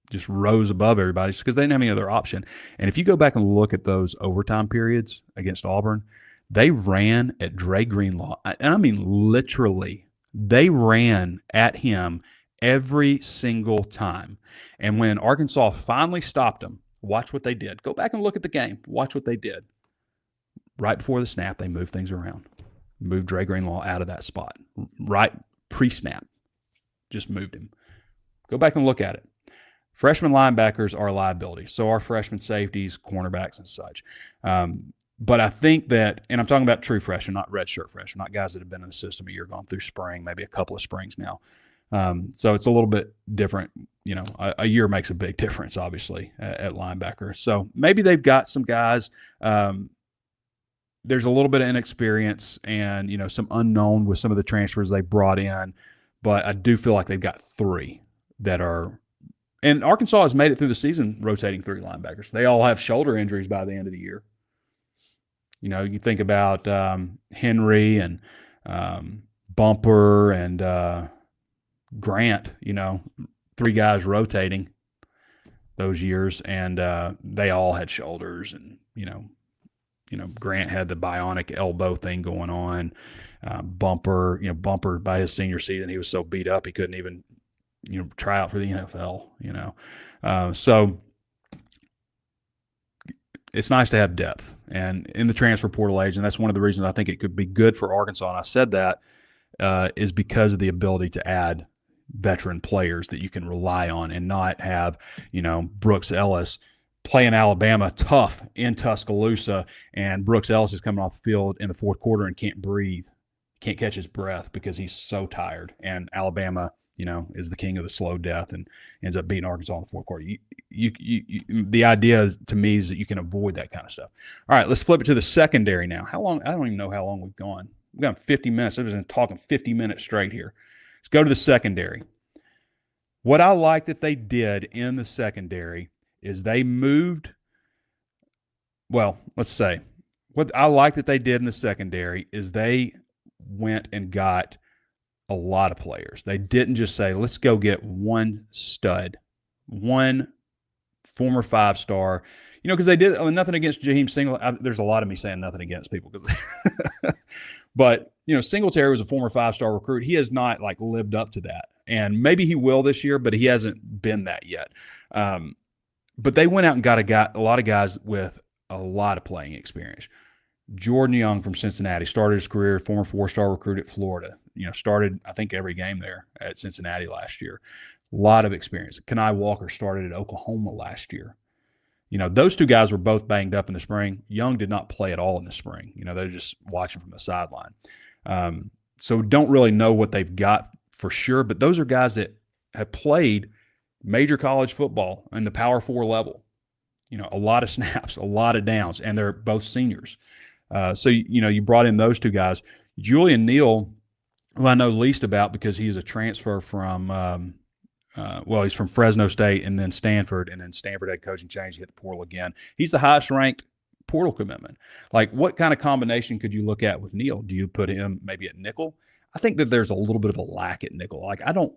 just rose above everybody, it's because they didn't have any other option. And if you go back and look at those overtime periods against Auburn, they ran at Dre Greenlaw. And I mean literally, they ran at him every single time. And when Arkansas finally stopped them, watch what they did. Go back and look at the game. Watch what they did. Right before the snap, they moved things around. Moved Dre Greenlaw out of that spot. Right pre-snap. Just moved him. Go back and look at it. Freshman linebackers are a liability. So are freshman safeties, cornerbacks, and such. But I think that, and I'm talking about true freshmen, not redshirt freshmen, not guys that have been in the system a year, gone through spring, maybe a couple of springs now. So it's a little bit different. A year makes a big difference, obviously, at linebacker. So maybe they've got some guys. There's a little bit of inexperience and, some unknown with some of the transfers they brought in. But I do feel like they've got 3 that are – and Arkansas has made it through the season rotating 3 linebackers. They all have shoulder injuries by the end of the year. You think about Henry and Bumper and Grant, 3 guys rotating those years, and they all had shoulders, and Grant had the bionic elbow thing going on. Bumper by his senior season, he was so beat up he couldn't even try out for the NFL. So it's nice to have depth, and in the transfer portal age, and that's one of the reasons I think it could be good for Arkansas. And I said that is because of the ability to add veteran players that you can rely on and not have, Brooks Ellis playing Alabama tough in Tuscaloosa, and Brooks Ellis is coming off the field in the fourth quarter and can't breathe, can't catch his breath because he's so tired. And Alabama, is the king of the slow death and ends up beating Arkansas in the fourth quarter. The idea is, to me, is that you can avoid that kind of stuff. All right, let's flip it to the secondary now. How long? I don't even know how long we've gone. We've gone 50 minutes. I've been talking 50 minutes straight here. Let's go to the secondary. What I like that they did in the secondary is they moved – well, let's say what I like that they did in the secondary is they went and got a lot of players. They didn't just say, let's go get one stud, one former 5-star, because they did nothing against Jaheim Singletary. There's a lot of me saying nothing against people but Singletary was a former 5-star recruit. He has not lived up to that. And maybe he will this year, but he hasn't been that yet. But they went out and got a lot of guys with a lot of playing experience. Jordan Young from Cincinnati started his career, former 4-star recruit at Florida. Started, I think, every game there at Cincinnati last year. A lot of experience. Kenai Walker started at Oklahoma last year. Those two guys were both banged up in the spring. Young did not play at all in the spring. They're just watching from the sideline. So don't really know what they've got for sure, but those are guys that have played major college football in the Power 4 level. A lot of snaps, a lot of downs, and they're both seniors. So you brought in those two guys. Julian Neal, who I know least about because he's a transfer from he's from Fresno State and then Stanford, and then Stanford had coaching change. He hit the portal again. He's the highest ranked portal commitment. Like, what kind of combination could you look at with Neal? Do you put him maybe at nickel? I think that there's a little bit of a lack at nickel. Like, I don't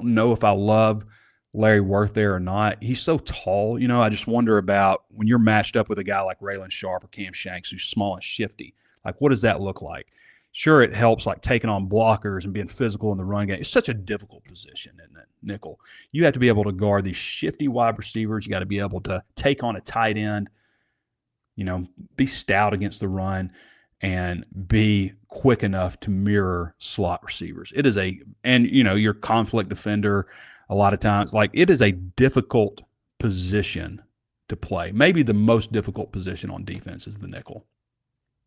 know if I love Larry Worth there or not. He's so tall. I just wonder about when you're matched up with a guy like Raylan Sharp or Cam Shanks, who's small and shifty. Like, what does that look like? Sure, it helps, like taking on blockers and being physical in the run game. It's such a difficult position, isn't it, nickel? You have to be able to guard these shifty wide receivers. You got to be able to take on a tight end, be stout against the run, and be quick enough to mirror slot receivers. It is your conflict defender a lot of times. Like, it is a difficult position to play. Maybe the most difficult position on defense is the nickel.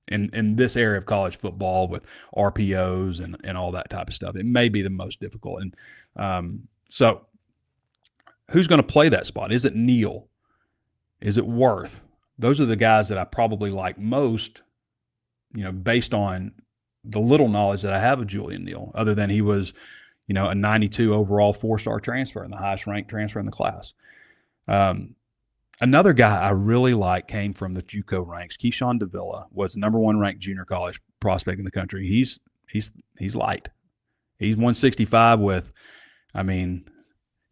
In this area of college football with RPOs and all that type of stuff, it may be the most difficult. And so who's going to play that spot? Is it Neal? Is it Worth? Those are the guys that I probably like most, based on the little knowledge that I have of Julian Neal, other than he was, a 92 overall 4-star transfer and the highest ranked transfer in the class. Another guy I really like came from the JUCO ranks. Keyshawn Davila was the number 1 ranked junior college prospect in the country. He's light. He's 165 with, he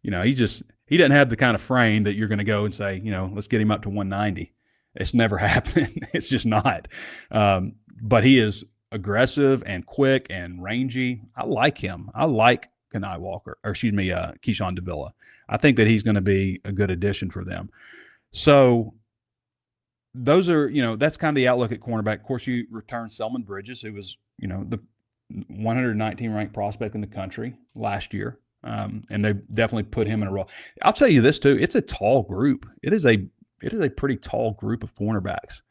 doesn't have the kind of frame that you're going to go and say, let's get him up to 190. It's never happening. It's just not. But he is aggressive and quick and rangy. I like him. I like Keyshawn Davila. I think that he's going to be a good addition for them. So those are, that's kind of the outlook at cornerback. Of course, you return Selman Bridges, who was, the 119 ranked prospect in the country last year. And they definitely put him in a role. I'll tell you this too. It's a tall group. It is a pretty tall group of cornerbacks.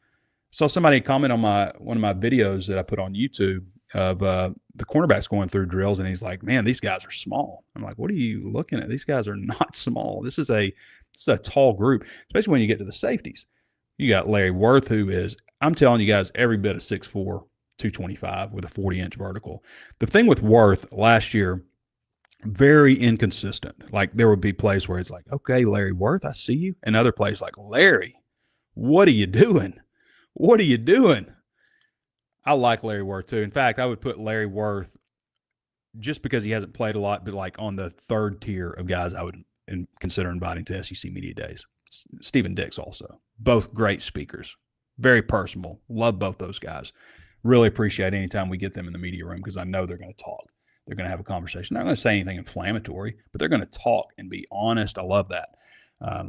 Saw somebody comment on one of my videos that I put on YouTube of the cornerbacks going through drills, and he's like, "Man, these guys are small." I'm like, "What are you looking at? These guys are not small. This is a tall group, especially when you get to the safeties." You got Larry Worth, who is, I'm telling you guys, every bit of 6'4", 225 with a 40-inch vertical. The thing with Worth last year, very inconsistent. Like, there would be plays where it's like, "Okay, Larry Worth, I see you," and other plays like, "Larry, what are you doing? What are you doing?" I like Larry Worth too. In fact, I would put Larry Worth, just because he hasn't played a lot, but like on the third tier of guys I would consider inviting to SEC Media Days. Stephen Dix also. Both great speakers. Very personable. Love both those guys. Really appreciate any time we get them in the media room, because I know they're going to talk. They're going to have a conversation. They're not going to say anything inflammatory, but they're going to talk and be honest. I love that.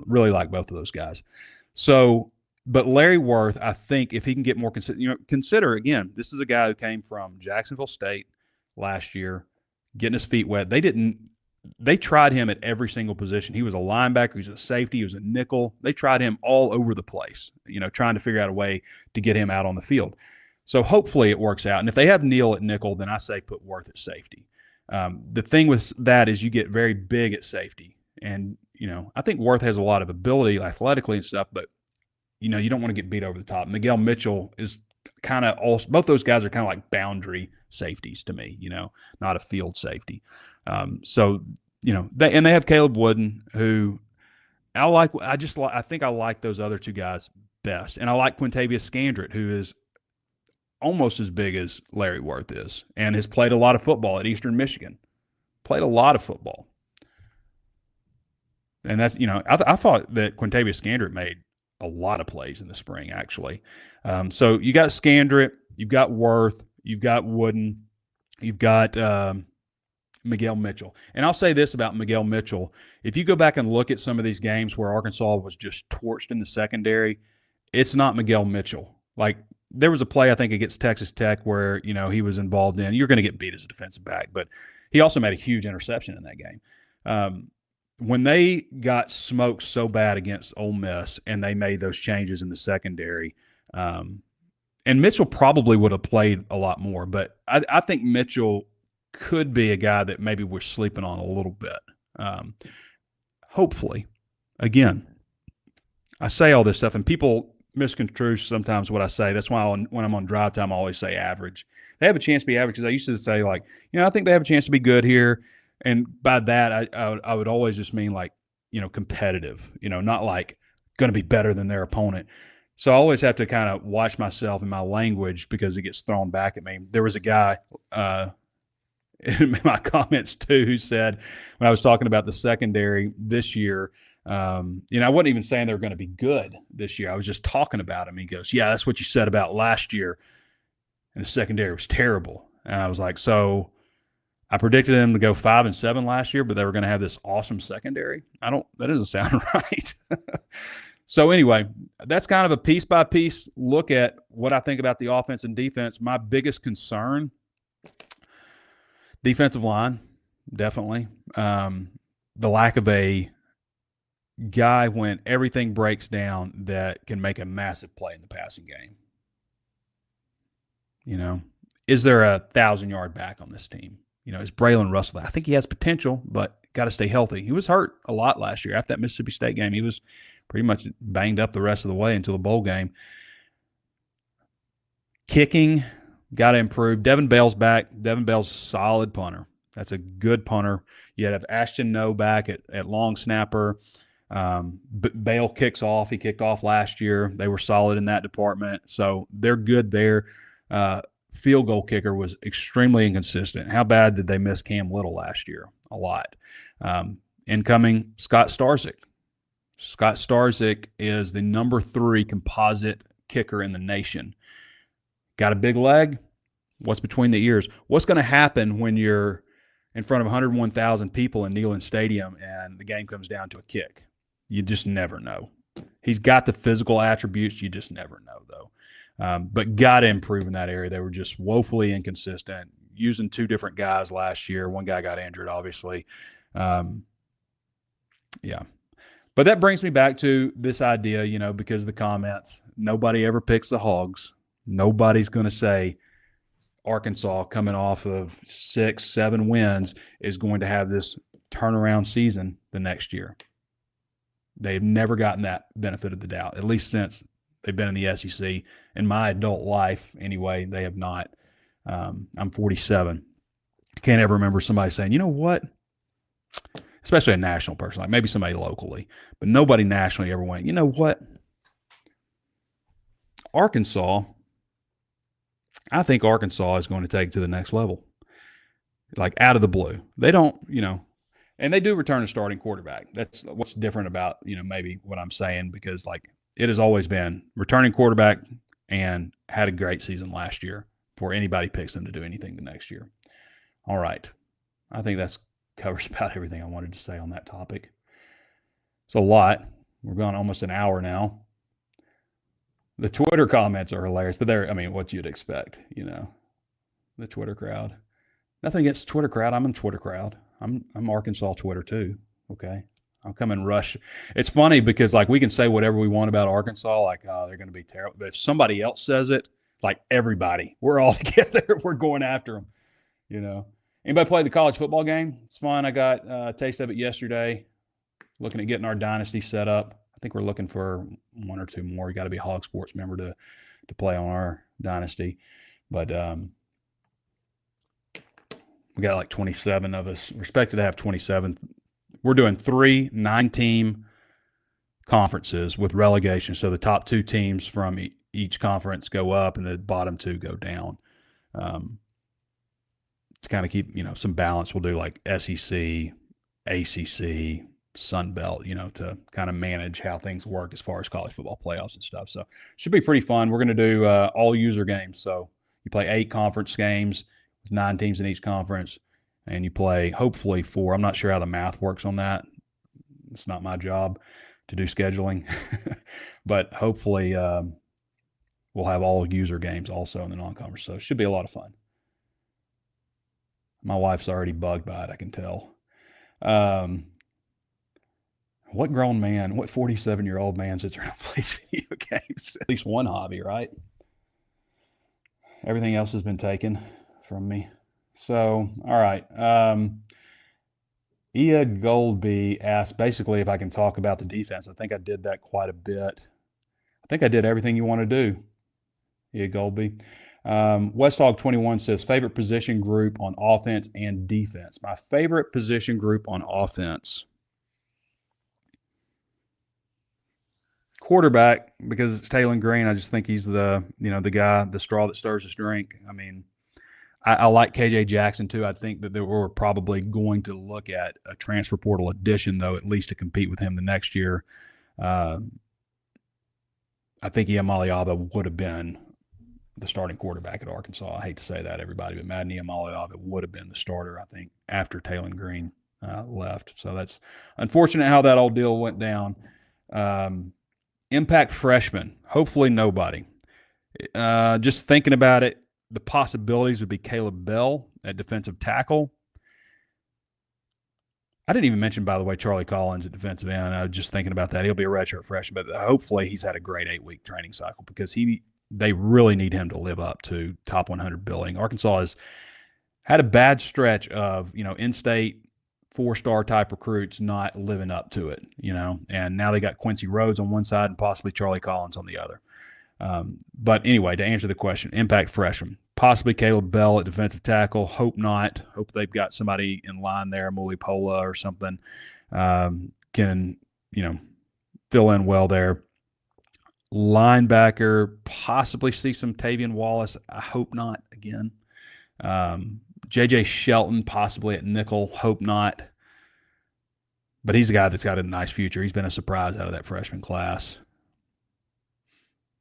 Really like both of those guys. So, but Larry Worth, I think if he can get more consistent, consider, again, this is a guy who came from Jacksonville State last year, getting his feet wet. They tried him at every single position. He was a linebacker. He was a safety. He was a nickel. They tried him all over the place, trying to figure out a way to get him out on the field. So hopefully it works out. And if they have Neal at nickel, then I say put Worth at safety. The thing with that is you get very big at safety. And, I think Worth has a lot of ability athletically and stuff, but, you don't want to get beat over the top. Miguel Mitchell is kind of also, both those guys are kind of like boundary safeties to me, not a field safety. They have Caleb Wooden, who I like. I think I like those other two guys best. And I like Quintavious Scandrett, who is almost as big as Larry Worth is and has played a lot of football at Eastern Michigan. Played a lot of football. And that's, I thought that Quintavious Scandrett made a lot of plays in the spring, actually. So you got Scandrett, you've got Worth, you've got Wooden, you've got Miguel Mitchell. And I'll say this about Miguel Mitchell. If you go back and look at some of these games where Arkansas was just torched in the secondary, it's not Miguel Mitchell. Like, there was a play, I think, against Texas Tech where, he was involved in. You're going to get beat as a defensive back, but he also made a huge interception in that game. When they got smoked so bad against Ole Miss and they made those changes in the secondary, and Mitchell probably would have played a lot more, but I think Mitchell could be a guy that maybe we're sleeping on a little bit. Hopefully. Again, I say all this stuff, and people misconstrue sometimes what I say. That's why when I'm on drive time, I always say average. They have a chance to be average, because I used to say, like, I think they have a chance to be good here. And by that, I would always just mean, like, competitive, not like going to be better than their opponent. So I always have to kind of watch myself and my language, because it gets thrown back at me. There was a guy in my comments too who said, when I was talking about the secondary this year, I wasn't even saying they were going to be good this year. I was just talking about him. He goes, "Yeah, that's what you said about last year, and the secondary was terrible." And I was like, so I predicted them to go 5-7 last year, but they were going to have this awesome secondary. That doesn't sound right. So anyway, that's kind of a piece by piece look at what I think about the offense and defense. My biggest concern, defensive line, definitely. The lack of a guy when everything breaks down that can make a massive play in the passing game. Is there a 1,000-yard back on this team? Is Braylon Russell? I think he has potential, but got to stay healthy. He was hurt a lot last year. After that Mississippi State game, he was pretty much banged up the rest of the way until the bowl game. Kicking, got to improve. Devin Bell's back. Devin Bell's a solid punter. That's a good punter. You have Ashton Noe back at long snapper. Bale kicks off. He kicked off last year. They were solid in that department, so they're good there. Field goal kicker was extremely inconsistent. How bad did they miss Cam Little last year? A lot. Incoming, Scott Starzik. Scott Starzik is the number 3 composite kicker in the nation. Got a big leg? What's between the ears? What's going to happen when you're in front of 101,000 people in Neyland Stadium and the game comes down to a kick? You just never know. He's got the physical attributes. You just never know, though. But got to improve in that area. They were just woefully inconsistent, using 2 different guys last year. One guy got injured, obviously. Yeah. But that brings me back to this idea, because of the comments, nobody ever picks the Hogs. Nobody's going to say Arkansas, coming off of 6-7 wins, is going to have this turnaround season the next year. They've never gotten that benefit of the doubt, at least since they've been in the SEC. In my adult life, anyway, they have not. I'm 47. I can't ever remember somebody saying, "You know what?" Especially a national person, like maybe somebody locally, but nobody nationally ever went, "You know what? Arkansas, I think Arkansas is going to take it to the next level." Like, out of the blue. They don't, and they do return a starting quarterback. That's what's different about, maybe what I'm saying, because, like, it has always been returning quarterback and had a great season last year before anybody picks them to do anything the next year. All right. I think that's covers about everything I wanted to say on that topic. It's a lot. We're going almost an hour now. The Twitter comments are hilarious, but what you'd expect, the Twitter crowd. Nothing against the Twitter crowd. I'm in Twitter crowd. I'm Arkansas Twitter too. Okay. I'll come and rush. It's funny because, like, we can say whatever we want about Arkansas, like, oh, they're going to be terrible. But if somebody else says it, like, everybody, we're all together. We're going after them, Anybody play the college football game? It's fun. I got a taste of it yesterday, looking at getting our dynasty set up. I think we're looking for 1 or 2 more. You got to be a HawgSports member to play on our dynasty. But we got like 27 of us. We're expected to have 27. We're doing 3 9-team conferences with relegation. So the top 2 teams from each conference go up and the bottom 2 go down. To kind of keep, some balance, we'll do like SEC, ACC, Sun Belt, to kind of manage how things work as far as college football playoffs and stuff. So should be pretty fun. We're going to do all user games. So you play 8 conference games with 9 teams in each conference. and you play hopefully 4. I'm not sure how the math works on that. It's not my job to do scheduling, but hopefully we'll have all user games also in the non-conference. So it should be a lot of fun. My wife's already bugged by it, I can tell. What grown man, what 47-year-old man sits around and plays video games? At least one hobby, right? Everything else has been taken from me. So, all right. Ia Goldby asked basically if I can talk about the defense. I think I did that quite a bit. I think I did everything you want to do, Ia Goldby. Westhog21 says, favorite position group on offense and defense. My favorite position group on offense. Quarterback, because it's Taylor Green. I just think he's the guy, the straw that stirs his drink. I mean, I like KJ Jackson too. I think that we're probably going to look at a transfer portal addition, though, at least to compete with him the next year. I think Iamaleava would have been the starting quarterback at Arkansas. I hate to say that, everybody, but Madden Iamaleava would have been the starter, I think, after Taylor Green left. So that's unfortunate how that whole deal went down. Impact freshman, hopefully nobody. Just thinking about it, the possibilities would be Caleb Bell at defensive tackle. I didn't even mention, by the way, Charlie Collins at defensive end. I was just thinking about that. He'll be a redshirt freshman, but hopefully he's had a great 8-week training cycle because they really need him to live up to top 100 billing. Arkansas has had a bad stretch of, in-state 4-star type recruits not living up to it, and now they got Quincy Rhodes on one side and possibly Charlie Collins on the other. But anyway, to answer the question, impact freshman, possibly Caleb Bell at defensive tackle. Hope not. Hope they've got somebody in line there, Muli Pola or something, can, fill in well there. Linebacker, possibly see some Tavian Wallace. I hope not again. J.J. Shelton, possibly at nickel. Hope not. But he's a guy that's got a nice future. He's been a surprise out of that freshman class.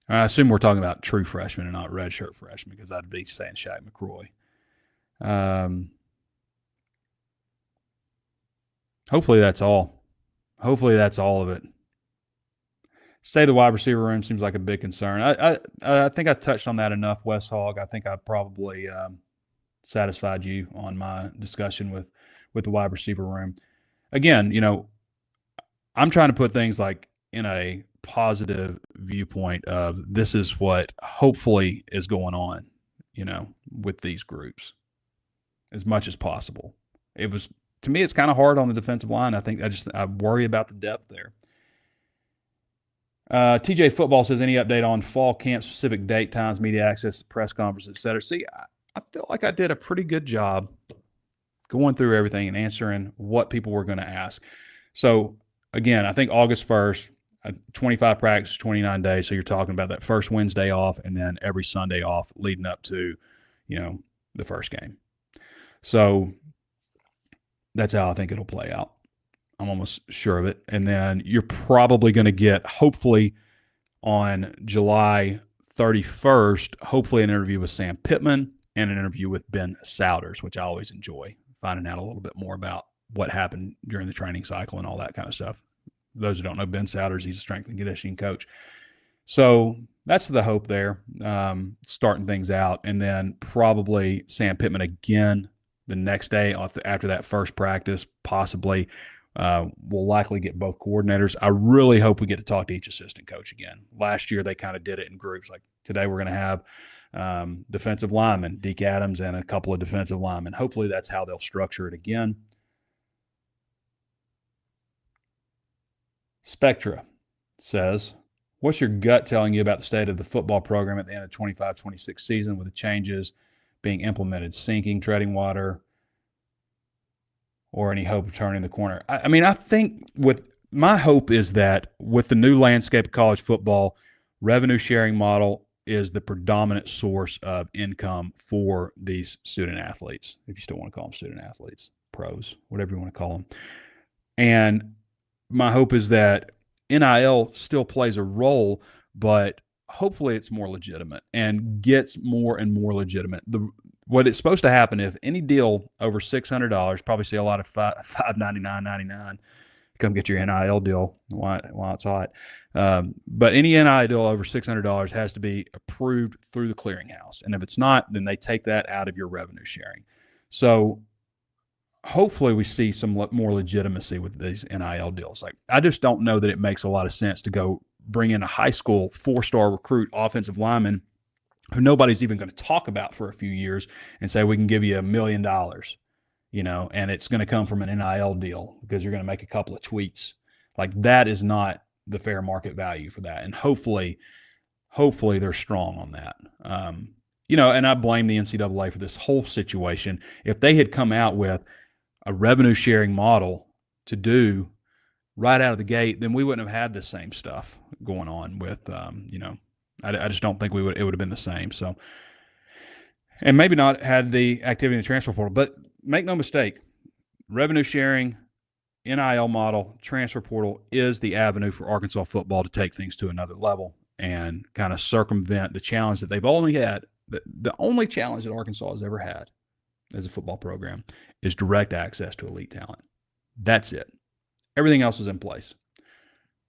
I assume we're talking about true freshmen and not redshirt freshmen because I'd be saying Shaq McCroy. Hopefully that's all. Hopefully that's all of it. State of the wide receiver room seems like a big concern. I think I touched on that enough, Wes Hogg. I think I probably satisfied you on my discussion with the wide receiver room. Again, I'm trying to put things like in a positive viewpoint of this is what hopefully is going on, with these groups as much as possible. To me, it's kind of hard on the defensive line. I think I worry about the depth there. TJ Football says, any update on fall camp, specific date, times, media access, press conference, et cetera? See, I feel like I did a pretty good job going through everything and answering what people were going to ask. So, again, I think August 1st, 25 practice, 29 days. So you're talking about that first Wednesday off and then every Sunday off leading up to, the first game. So that's how I think it'll play out. I'm almost sure of it. And then you're probably going to get, hopefully, on July 31st, hopefully an interview with Sam Pittman and an interview with Ben Souders, which I always enjoy, finding out a little bit more about what happened during the training cycle and all that kind of stuff. Those who don't know Ben Souders, he's a strength and conditioning coach. So that's the hope there, starting things out. And then probably Sam Pittman again the next day after that first practice, possibly. We'll likely get both coordinators. I really hope we get to talk to each assistant coach again. Last year, they kind of did it in groups. Like today, we're going to have defensive linemen, Deke Adams, and a couple of defensive linemen. Hopefully, that's how they'll structure it again. Spectra says, what's your gut telling you about the state of the football program at the end of the 25-26 season with the changes being implemented, sinking, treading water, or any hope of turning the corner? I think my hope is that with the new landscape of college football, revenue sharing model is the predominant source of income for these student athletes, if you still want to call them student athletes, pros, whatever you want to call them. And my hope is that NIL still plays a role, but hopefully it's more legitimate and gets more and more legitimate. what it's supposed to happen, if any deal over $600, probably see a lot of $599.99. Come get your NIL deal while it's hot. But any NIL deal over $600 has to be approved through the clearinghouse. And if it's not, then they take that out of your revenue sharing. So hopefully we see some more legitimacy with these NIL deals. Like, I just don't know that it makes a lot of sense to go bring in a high school 4-star recruit offensive lineman who nobody's even going to talk about for a few years and say, we can give you $1 million. And it's going to come from an NIL deal because you're going to make a couple of tweets. Like, that is not the fair market value for that. And hopefully they're strong on that. And I blame the NCAA for this whole situation. If they had come out with a revenue sharing model to do right out of the gate, then we wouldn't have had the same stuff going on with, I just don't think it would have been the same. So, and maybe not had the activity in the transfer portal, but make no mistake, revenue sharing, NIL model, transfer portal is the avenue for Arkansas football to take things to another level and kind of circumvent the challenge that they've only had. The only challenge that Arkansas has ever had as a football program is direct access to elite talent. That's it. Everything else is in place.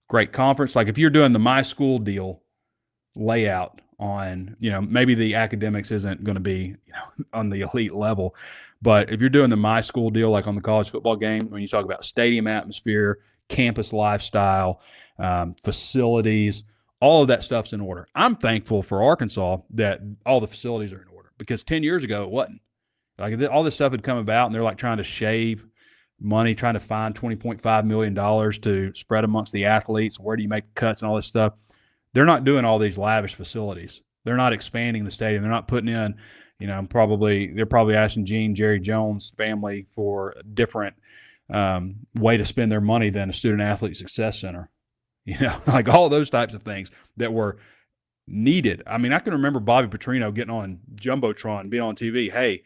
Great conference. Like, if you're doing the My School deal layout on, maybe the academics isn't going to be, on the elite level, but if you're doing the My School deal, like on the college football game, when you talk about stadium atmosphere, campus lifestyle, facilities, all of that stuff's in order. I'm thankful for Arkansas that all the facilities are in order, because 10 years ago it wasn't. Like, all this stuff had come about and they're like trying to shave money, trying to find $20.5 million to spread amongst the athletes. Where do you make cuts and all this stuff? They're not doing all these lavish facilities. They're not expanding the stadium. They're not putting in, they're probably asking Jerry Jones' family for a different way to spend their money than a student athlete success center. Like all those types of things that were needed. I mean, I can remember Bobby Petrino getting on Jumbotron, being on TV. Hey,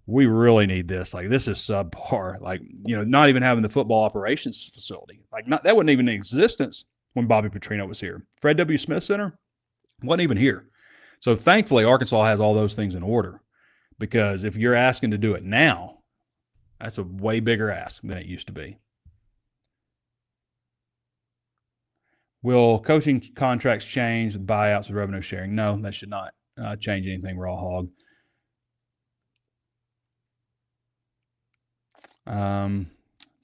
we really need this. Like, this is subpar. Like, not even having the football operations facility. Like, that wasn't even in existence when Bobby Petrino was here. Fred W. Smith Center wasn't even here. So thankfully, Arkansas has all those things in order, because if you're asking to do it now, that's a way bigger ask than it used to be. Will coaching contracts change with buyouts with revenue sharing? No, that should not change anything, Raw Hog.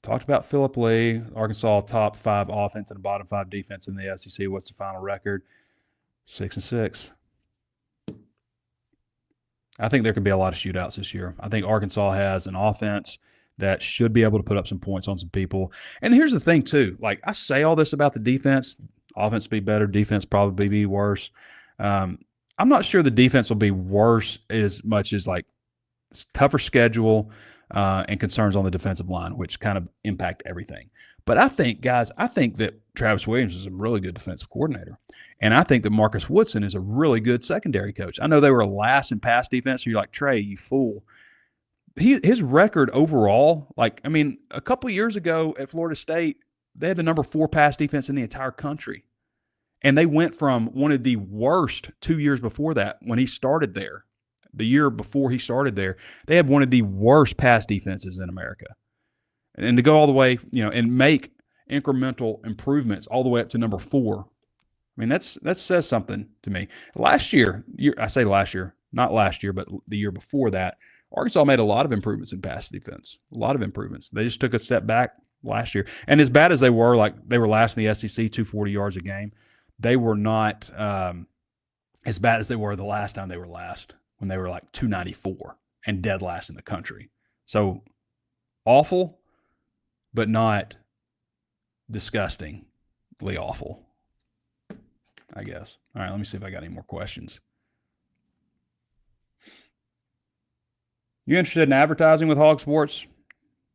Talked about Phillip Lee, Arkansas top 5 offense and bottom 5 defense in the SEC. What's the final record? 6-6. I think there could be a lot of shootouts this year. I think Arkansas has an offense that should be able to put up some points on some people. And here's the thing, too. Like, I say all this about the defense. Offense be better, defense probably be worse. I'm not sure the defense will be worse as much as, like, tougher schedule and concerns on the defensive line, which kind of impact everything. But I think that Travis Williams is a really good defensive coordinator. And I think that Marcus Woodson is a really good secondary coach. I know they were last in pass defense. So you're like, Trey, you fool. His record overall, a couple of years ago at Florida State, they had the number 4 pass defense in the entire country. And they went from one of the worst 2 years before that when he started there. The year before he started there, they had one of the worst pass defenses in America. And to go all the way, and make incremental improvements all the way up to number 4. I mean, that says something to me. Last year, I say last year, not last year, but the year before that, Arkansas made a lot of improvements in pass defense. A lot of improvements. They just took a step back last year. And as bad as they were, like they were last in the SEC, 240 yards a game, they were not as bad as they were the last time they were last, when they were like 294 and dead last in the country. So awful, but not disgustingly awful, I guess. All right, let me see if I got any more questions. You interested in advertising with HawgSports?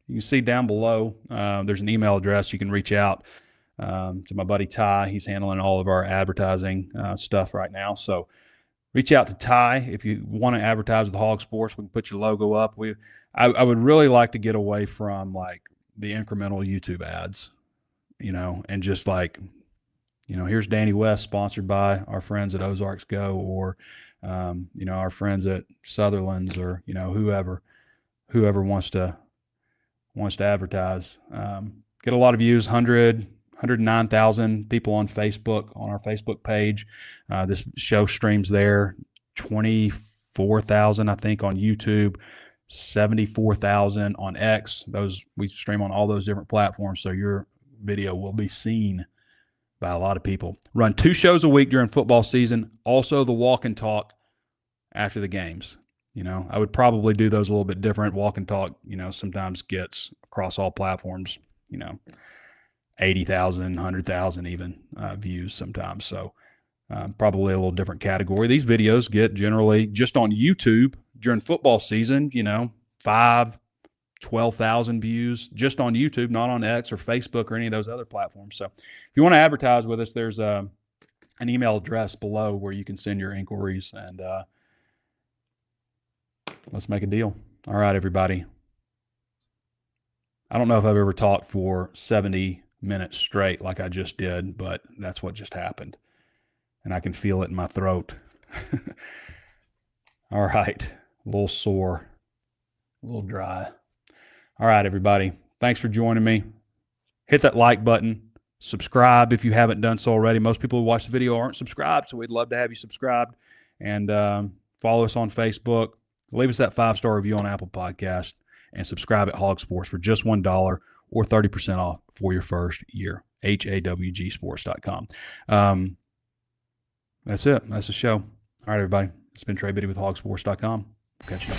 You can see down below, there's an email address. You can reach out to my buddy Ty. He's handling all of our advertising stuff right now. So reach out to Ty if you want to advertise with HawgSports. We can put your logo up. I would really like to get away from like the incremental YouTube ads, and just like, here's Danny West sponsored by our friends at Ozarks Go, or Our friends at Sutherland's, or whoever wants to advertise. Get a lot of views. 109,000 people on Facebook, on our Facebook page. This show streams there. 24,000, I think, on YouTube. 74,000 on X. We stream on all those different platforms, so your video will be seen by a lot of people. Run 2 shows a week during football season. Also the walk and talk after the games. I would probably do those a little bit different. Walk and talk, sometimes gets across all platforms, 80,000, 100,000 even views sometimes. So probably a little different category. These videos get generally just on YouTube during football season, 5,000, 12,000 views just on YouTube, not on X or Facebook or any of those other platforms. So if you want to advertise with us, there's an email address below where you can send your inquiries, and let's make a deal. All right, everybody. I don't know if I've ever talked for 70 minutes straight like I just did, but that's what just happened. And I can feel it in my throat. All right. A little sore, a little dry. All right, everybody. Thanks for joining me. Hit that like button. Subscribe if you haven't done so already. Most people who watch the video aren't subscribed, so we'd love to have you subscribed. And follow us on Facebook. Leave us that 5-star review on Apple Podcast, and subscribe at HawgSports for just $1 or 30% off for your first year. HawgSports.com. That's it. That's the show. All right, everybody. It's been Trey Biddy with HawgSports.com. Catch you.